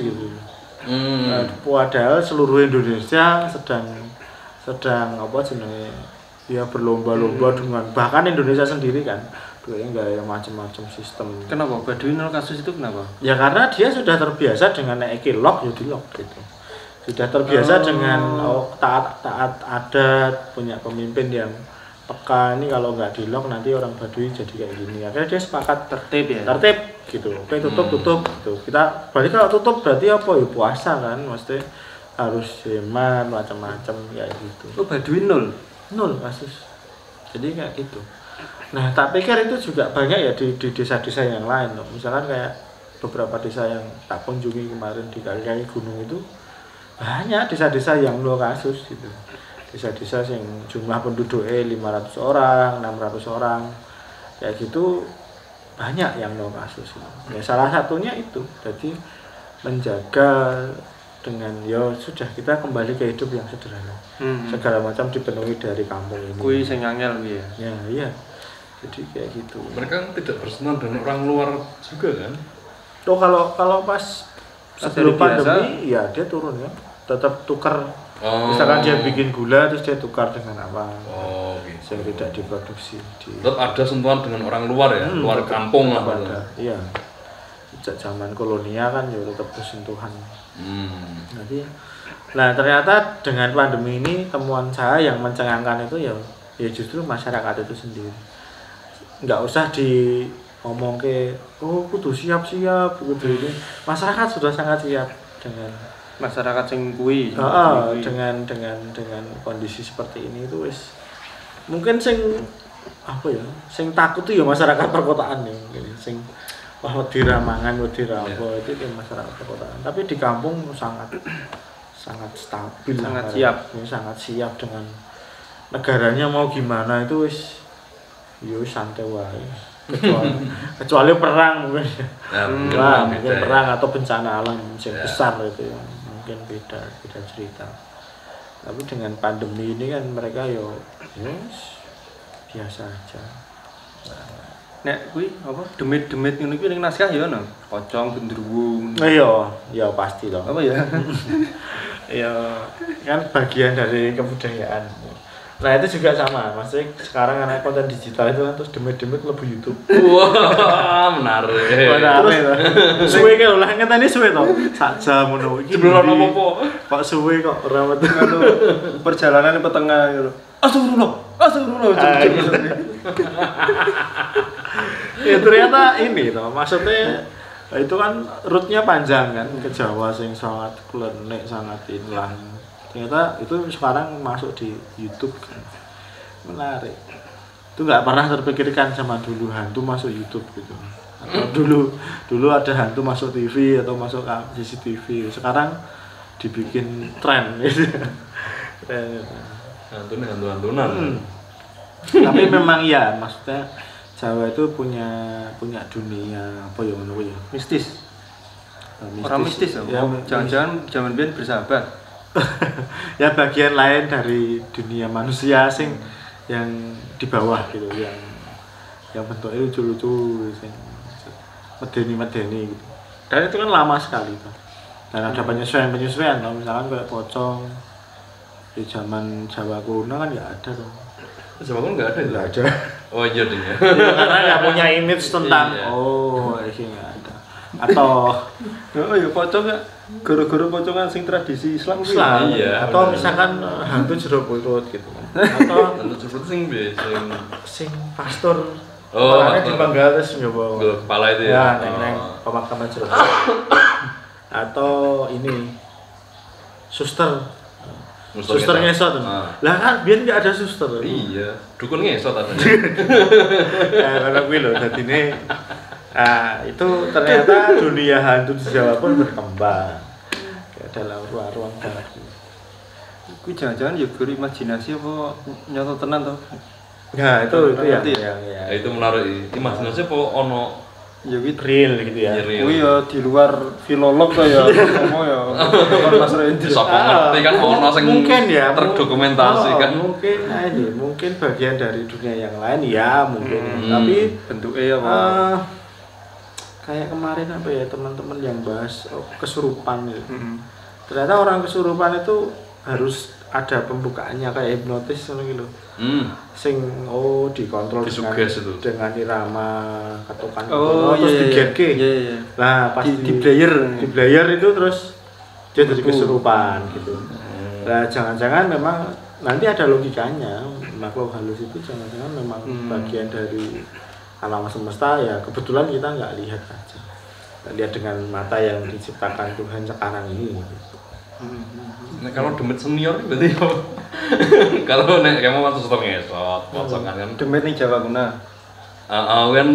gitu. Padahal seluruh Indonesia sedang apa jenenge ya berlomba-lomba dengan bahkan Indonesia sendiri kan enggak ya macam-macam sistem. Kenapa Baduy 0 kasus itu kenapa? Ya karena dia sudah terbiasa dengan nek iki lock ya di lock gitu. Sudah terbiasa dengan taat adat, punya pemimpin yang peka, ini kalau nggak di lock nanti orang Baduy jadi kayak gini. Akhirnya dia sepakat tertib gitu. Oke, tutup gitu. Kita berarti kalau tutup berarti apa ya puasa kan, mesti harus hemat macam-macam kayak gitu. Oh, Baduy 0 kasus. Jadi kayak gitu. Nah, tak pikir itu juga banyak ya di desa-desa yang lain loh. Misalkan kayak beberapa desa yang tak kunjungi kemarin di kaki gunung itu banyak desa-desa yang 0 kasus gitu. Desa-desa yang jumlah penduduknya 500 orang, 600 orang kayak gitu banyak yang 0 kasus. Ya salah satunya itu, jadi menjaga dengan ya sudah kita kembali ke hidup yang sederhana. Segala macam dipenuhi dari kampung ini. Kuwi sing angel kuwi ya. Ya, iya. Jadi kayak gitu. Mereka tidak bersenang dengan orang luar juga kan? Tuh kalau pas sebelum pandemi ya dia turun ya. Tetap tukar. Misalkan dia bikin gula terus dia tukar dengan apa? Gitu. Yang tidak diproduksi. Tetap ada sentuhan dengan orang luar ya, luar kampung lah. Iya. Sejak zaman kolonial kan ya tetap bersentuhan. Nah ternyata dengan pandemi ini temuan saya yang mencengangkan itu ya justru masyarakat itu sendiri. Nggak usah ngomong ke kudu siap-siap begitu ini. Masyarakat sudah sangat siap dengan masyarakat sing kuwi. Dengan kondisi seperti ini itu wis mungkin sing takut tuh ya masyarakat perkotaan ya mungkin sing wedi ramangan wedi apa itu kan masyarakat perkotaan. Tapi di kampung sangat stabil, sangat siap dengan negaranya mau gimana itu wis santai wae. Kecuali perang mungkin. Mungkin perang atau bencana alam yang besar itu ya. Mungkin beda cerita. Tapi dengan pandemi ini kan mereka biasa aja. Nek kuwi apa demit-demit ngono kuwi ning naskah ya ono. Pocong, gendruwo. Iya pasti loh. Apa ya? Ya kan bagian dari kebudayaan. Nah itu juga sama, maksudnya sekarang anak konten digital itu kan terus demit-demit lebih YouTube. Wah menarik. Terus suwe kan ulah ngetani suwe to. Sak jam ngono iki. Jebul ono apa? Kok suwe kok ora metu perjalanan ke tengah gitu. Astagfirullah. Ya ternyata ini toh, maksudnya itu kan route-nya panjang kan ke Jawa sing sangat klenik, sangat inlang. Ternyata itu sekarang masuk di YouTube kan. Menarik. Itu nggak pernah terpikirkan sama dulu hantu masuk YouTube gitu. Atau dulu ada hantu masuk TV atau masuk CCTV. Sekarang dibikin tren gitu. Hantu-hantunan. Tapi memang ya, maksudnya Jawa itu punya dunia apa ya menurut ya? Mistis. Orang mistis ya. Jangan-jangan zaman biyen bersahabat. Ya bagian lain dari dunia manusia yang di bawah gitu, yang bentuknya lucu-lucu, medeni gitu. Dan itu kan lama sekali tuh. Dan ada penyesuaian loh, misalkan kayak pocong di zaman Jawa kuno kan nggak ada tuh. Jawa kuno nggak ada. Oh iya deh ya. Karena nggak punya image tentang ini nggak ada. atau oh ya pocong ya gara-gara pocongan sing tradisi Islam kuwi. Iya, atau bener. misalkan hantu jero perut gitu atau Lalu seperti sing sing pastor Oh, kepalanya pastor. dipanggal terus nyoba kepala itu ya ya. neng pemakaman jero atau ini suster suster ngesot lah kan biar nggak ada suster Iya, dukun ngesot ada. kalau gue loh jadi ini itu ternyata dunia hantu di Jawa pun berkembang kayak dalam ruang-ruang barat. Kuwi jangan-jangan ya guru imajinasi apa nyata tenan toh? Nah itu yang Ya, itu menarik. Imajinasi apa ono Ya kuwi real gitu ya. real. kuwi ya di luar filolog to ya ngomong ya. Bukan Mas Rendri. Siapa ngerti kan ono sing mungkin ya terdokumentasi kan. mungkin ini mungkin bagian dari dunia yang lain ya mungkin tapi Bentuknya apa? kayak kemarin apa ya teman-teman yang bahas kesurupan gitu. Heeh. Ternyata orang kesurupan itu harus ada pembukaannya kayak hipnotis gitu. Sing dikontrol Disuges itu. dengan irama ketukan Oh terus iya. digetke. Iya. Nah, pas Di player. di player itu terus dia jadi kesurupan gitu. Nah, jangan-jangan memang nanti ada logikanya makhluk halus itu jangan-jangan memang bagian dari alam semesta ya kebetulan kita nggak lihat aja. Nggak lihat dengan mata yang diciptakan Tuhan sekarang ini. Nah, kalau demit senior ini berarti apa? Kalau nek kamu masuk suster ngesot, pocongan kan. Demit ning Jawa Kuna. Kan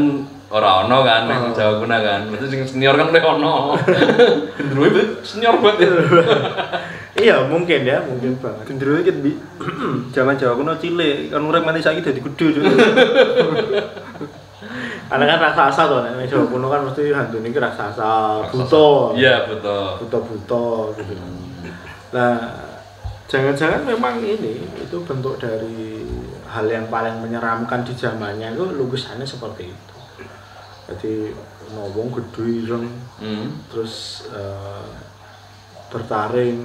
ora ono kan nek Jawa Kuna kan. Berarti sing senior kan udah ono. Gendruwo itu senior banget ya. Iya, mungkin ya, mungkin banget. Gendruwo iki bi zaman Jawa Kuna cilik, kan urip mati saiki dadi gedhe. Cuk. Karena kan raksasa tuh, nek Jawa kuno kan mesti hantu ini raksasa, buto. Iya, betul. Buto gitu. Nah, jangan-jangan memang ini itu bentuk dari hal yang paling menyeramkan di zamannya itu lukisannya seperti itu. Jadi ngomong gede ireng, terus bertaring,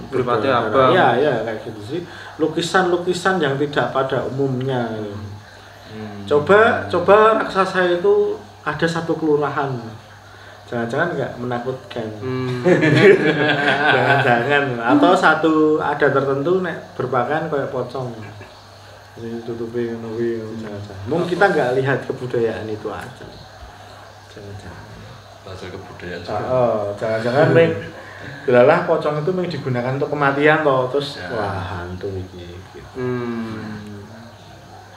Berpati abang. Ya kayak gitu sih. Lukisan-lukisan yang tidak pada umumnya. Coba raksasa itu ada satu kelurahan. Jangan-jangan nggak menakutkan. Jangan-jangan atau ada tertentu nek berpakaian kayak pocong. Jadi tutupi jangan-jangan. Mungkin kita nggak lihat kebudayaan itu aja. Jangan-jangan. Belajar kebudayaan juga. Jangan-jangan gelalah pocong itu digunakan untuk kematian toh terus wah hantu ini gitu.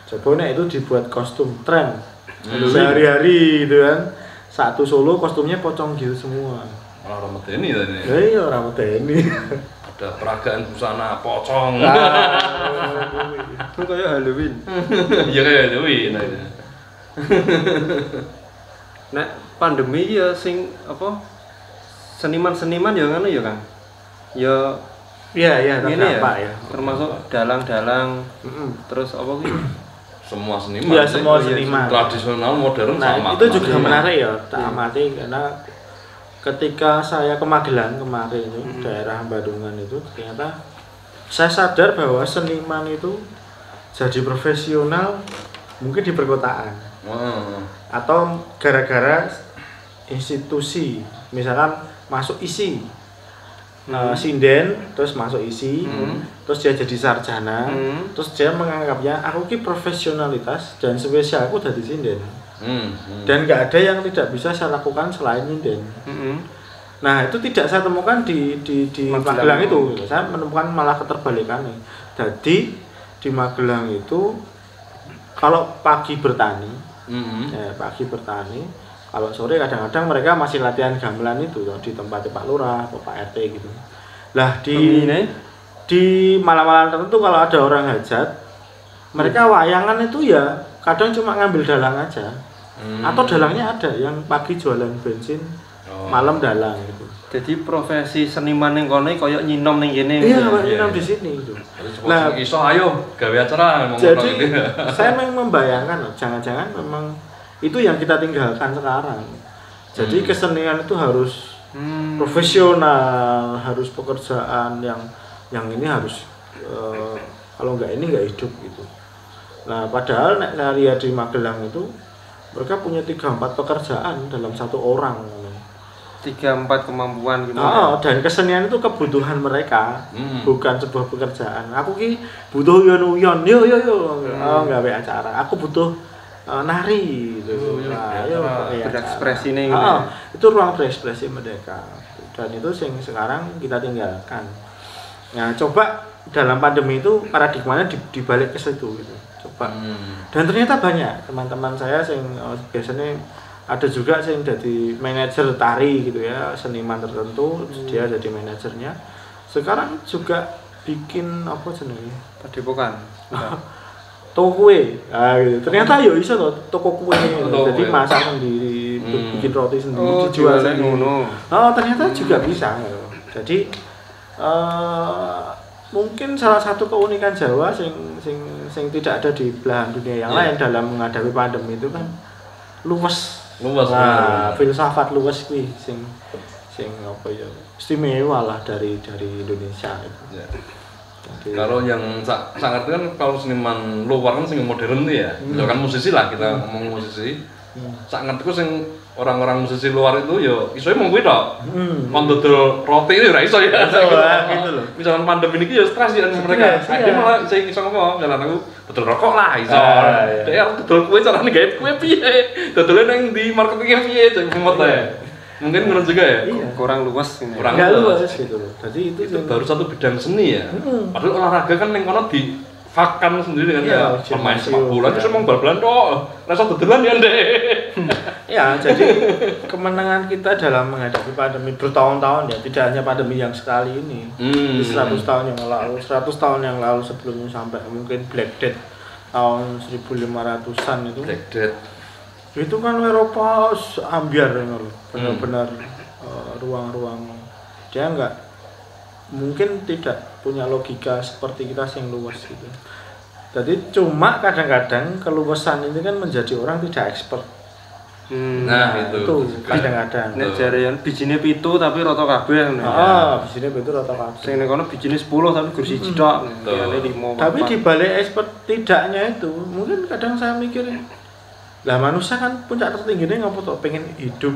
Coba nek itu dibuat kostum tren sehari-hari gitu kan. Satu Solo kostumnya pocong gitu semua. Malah orang medeni tadi. Iya orang medeni. Ada peragaan busana pocong. Itu kayak Halloween. Iya kayak Halloween. Nek pandemi ya sing apa? Seniman-seniman ya ngono ya, Kang. Ya Iya ngene terdampak ya. Termasuk dalang-dalang. Terus apa kuwi? Semua seniman. Iya sih. semua seniman. Tradisional modern Nah sama. itu juga menarik ya tak amati karena ketika saya ke Magelang kemarin itu daerah Bandungan itu ternyata saya sadar bahwa seniman itu jadi profesional mungkin di perkotaan atau gara-gara institusi misalkan masuk isi sinden terus masuk isi terus dia jadi sarjana terus dia menganggapnya aku ki profesionalitas dan spesial aku dari sinden dan nggak ada yang tidak bisa saya lakukan selain sinden. Nah itu tidak saya temukan di Magelang itu saya menemukan malah keterbalikannya. Jadi di Magelang itu kalau pagi bertani kalau sore kadang-kadang mereka masih latihan gamelan itu di tempat Pak Lurah atau Pak RT gitu. Lah di malam-malam tertentu kalau ada orang hajat, mereka wayangan itu ya kadang cuma ngambil dalang aja. Atau dalangnya ada yang pagi jualan bensin, malam dalang gitu. Jadi profesi seniman ning kono koyo nyinom ning kene. Iya, nyinom di sini gitu. Nah, iso ayo gawe acara ngomong jadi gitu. saya memang membayangkan jangan-jangan memang itu yang kita tinggalkan sekarang. Jadi kesenian itu harus profesional, harus pekerjaan yang ini harus kalau enggak ini enggak hidup gitu. Nah, padahal nek saya lihat di Magelang itu mereka punya 3-4 pekerjaan dalam satu orang. 3-4 kemampuan gitu. Dan kesenian itu kebutuhan mereka, bukan sebuah pekerjaan. Aku ki butuh yon yo gawe acara. Aku butuh nari gitu. Berekspresi nih gitu. Itu ruang berekspresi mereka. Dan itu yang sekarang kita tinggalkan. Nah, coba dalam pandemi itu paradigmanya dibalik ke situ gitu. Coba. Dan ternyata banyak teman-teman saya yang biasanya ada juga yang jadi manajer tari gitu ya, seniman tertentu, dia jadi manajernya. Sekarang juga bikin apa jenenge? Padepokan. Toko kue. Nah, gitu. Ternyata yo iso to toko kue. Jadi masak sendiri, bikin roti sendiri, dijual sendiri. Ternyata juga bisa. Jadi mungkin salah satu keunikan Jawa sing tidak ada di belahan dunia yang lain dalam menghadapi pandemi itu kan luwes. Nah, filsafat luwes kuwi sing apa ya istimewa lah dari Indonesia itu. Ya. Jadi, kalau yang sangat kan kalau seniman luar kan sing modern nih ya. Misalkan musisi lah kita ngomong musisi. Sangat itu sing orang-orang musisi luar itu yo iso mung kuwi tok. Kon dodol roti itu ora iso ya. Gitu loh. Misalkan pandemi ini ya stres ya mereka. Dia malah iso ngomong jalan aku dodol rokok lah iso. Dia dodol kue carane gawe kue piye? Dodolnya nang di marketingnya piye cek mumet ya. Mungkin menurut juga ya. Kurang luas ini. Kurang luas gitu loh. Jadi itu baru satu bidang seni ya. Padahal olahraga kan ning kono di fakkan sendiri kan ya, pemain sepak bola itu emang bal-balan toh, rasa dodolan ya ndek. Ya, jadi kemenangan kita dalam menghadapi pandemi bertahun-tahun ya, tidak hanya pandemi yang sekali ini. 100 tahun yang lalu, 100 tahun yang lalu sebelumnya sampai mungkin Black Death tahun 1500-an itu. Black Death. Itu kan Eropa ambiar benar-benar ruang-ruang dia mungkin tidak punya logika seperti kita yang luas gitu. Jadi cuma kadang-kadang keluasan ini kan menjadi orang tidak expert. Nah itu kadang-kadang. Nek jarean bijine 7 tapi rata kabeh. Bijine 7 rata kabeh. Sing nek kono bijine 10 tapi gur siji tok. Liyane 5. Tapi di balik expert tidaknya itu, mungkin kadang saya mikir lah manusia kan puncak tertingginya ngopo tok pengen hidup.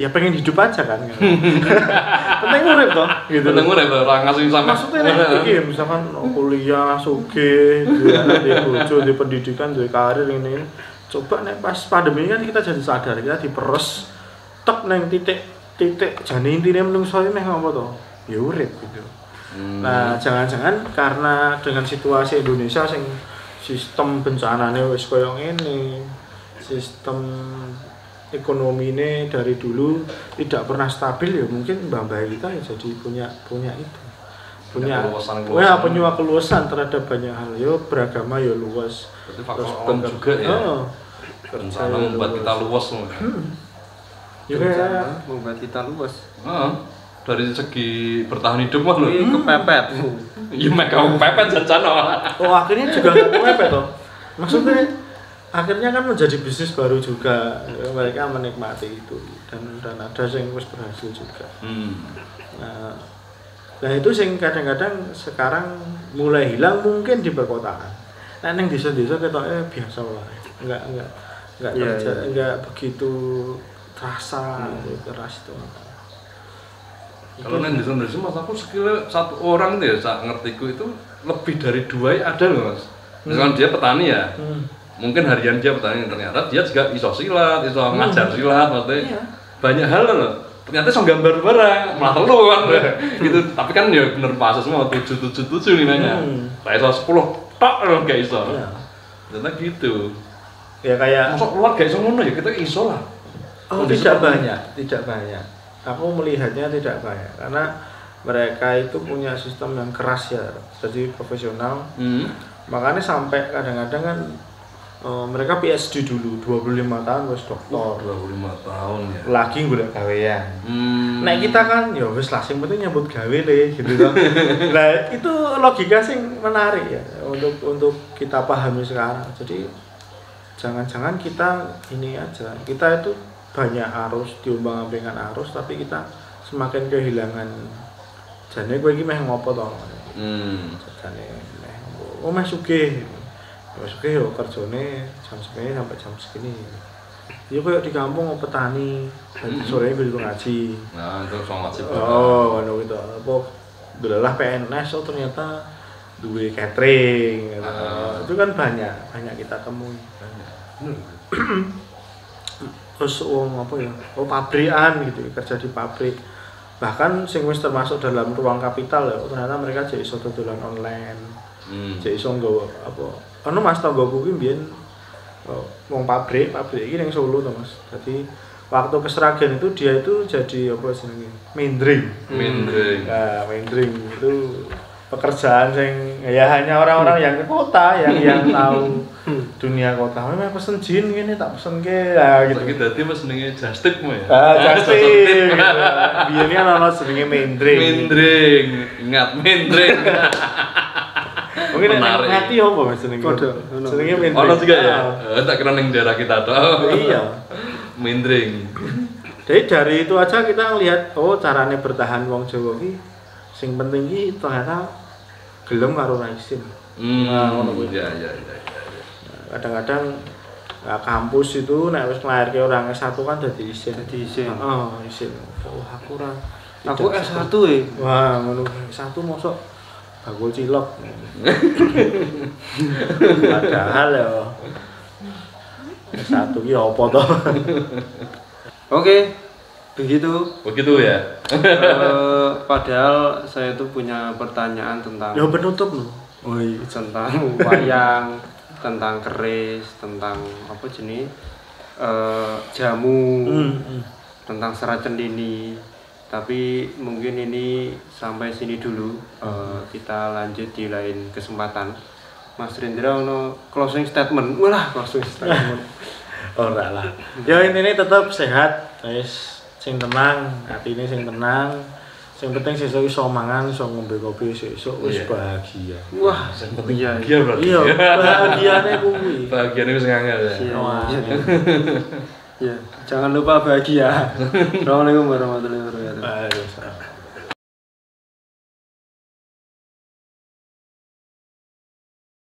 Ya pengen hidup aja kan. Penting urip toh, gitu. Penting urip ora ngasih sama. Maksudnya iki misalkan kuliah sugih, di bojo, di pendidikan, di karir ini. Coba nek pas pandemi kan kita jadi sadar, kita diperes tek nang titik jane intine menungso iki meh ngopo to? Ya urip gitu. Nah, jangan-jangan karena dengan situasi Indonesia sing sistem bencanane wis koyo ngene, sistem ekonomi ini dari dulu tidak pernah stabil ya mungkin mbak-mbak kita ya jadi punya itu punya keluasan terhadap banyak hal ya beragama ya luas. Berarti faktor alam juga ya bencana membuat kita luas membuat kita luas dari segi bertahan hidup mah loh kepepet iya mereka kepepet jajan akhirnya juga nggak kepepet toh maksudnya akhirnya kan menjadi bisnis baru juga mereka menikmati itu dan ada yang harus berhasil juga. Nah itu yang kadang-kadang sekarang mulai hilang mungkin di perkotaan. Nah yang desa-desa ketoknya biasa lah, enggak begitu terasa keras itu. Kalau neng desa-desa mas aku sekiranya satu orang deh saat ngertiku itu lebih dari 2 ada loh mas. Misalkan dia petani ya. Mungkin harian dia petani ternyata dia juga iso silat, iso ngajar silat, maksudnya banyak hal loh. Ternyata iso gambar barang, malah telu kan gitu. Tapi kan ya bener pas semua 777 nilainya. Saya iso 10 tok loh gak iso. Ternyata gitu. Ya kayak masuk keluar gak iso ngono ya kita iso lah. Tidak banyak. Aku melihatnya tidak banyak karena mereka itu punya sistem yang keras ya, jadi profesional. Makanya sampai kadang-kadang kan mereka PhD dulu 25 tahun wis doktor. 25 tahun ya. Lagi golek gawean. Nah kita kan ya wis lah sing penting nyambut gawe le gitu kan. Nah itu logika sing menarik ya untuk kita pahami sekarang. Jadi jangan-jangan kita ini aja. Kita itu banyak arus diombang-ambingan arus tapi kita semakin kehilangan jane kowe iki meh ngopo to. Jane meh ngopo. Oh meh sugih. Oke yo kerjane jam segini sampai jam segini. Ya kayak di kampung petani, sorenya kudu ngaji. Nah, itu soal wajib. Oh, ngono gitu. Apa delalah PNS oh ternyata duwe catering gitu. Itu kan banyak kita temui. Terus apa ya? Oh, pabrikan gitu, kerja di pabrik. Bahkan sing wis termasuk dalam ruang kapital ya, ternyata mereka jadi iso dodolan online. Jadi iso nggawa apa? Ono Mas tanggoku ki mbiyen wong pabrik iki ning Solo to Mas. Jadi waktu ke Sragen itu dia itu jadi apa jenenge? Mindring. Nah, mindring itu pekerjaan yang ya hanya orang-orang yang ke kota yang tahu dunia kota. Memang pesen jin gini tak pesen ke ya gitu. Lagi dadi Mas jenenge Justik mo ya. Justik. Biyen kan ono jenenge mindring. Ingat mindring. Mungkin hati apa Mas jenenge? Jenenge mindring. Ono juga ya. Tak kira ning daerah kita toh. Iya. Mindring. Jadi dari itu aja kita ngelihat oh carane bertahan wong Jawa ki sing penting ki ternyata gelem karo ra isin. Nah, ngono kuwi. Iya. Kadang-kadang kampus itu nek wis nglairke orang S1 kan dadi isin. Isin. Oh, aku ora. Aku S1 ya. Wah, ngono. S1 mosok bakul cilok. Padahal ya S1 ki apa to? Oke, begitu ya. Padahal saya tuh punya pertanyaan tentang ya penutup loh. Tentang wayang, tentang keris, tentang apa jenis jamu, tentang serat cendini. Tapi mungkin ini sampai sini dulu. Kita lanjut di lain kesempatan. Mas Rendra ono closing statement. Closing statement. Ora lah. Ya intine tetep sehat, guys. Sing tenang, atine sing tenang. Sing penting sesuk iso mangan, iso ngombe kopi sesuk wis bahagia. Wah, sing penting bahagia berarti. Iya, bahagiane kuwi. Bahagiane wis ngangel ya. Ya, jangan lupa bahagia. Assalamualaikum warahmatullahi wabarakatuh.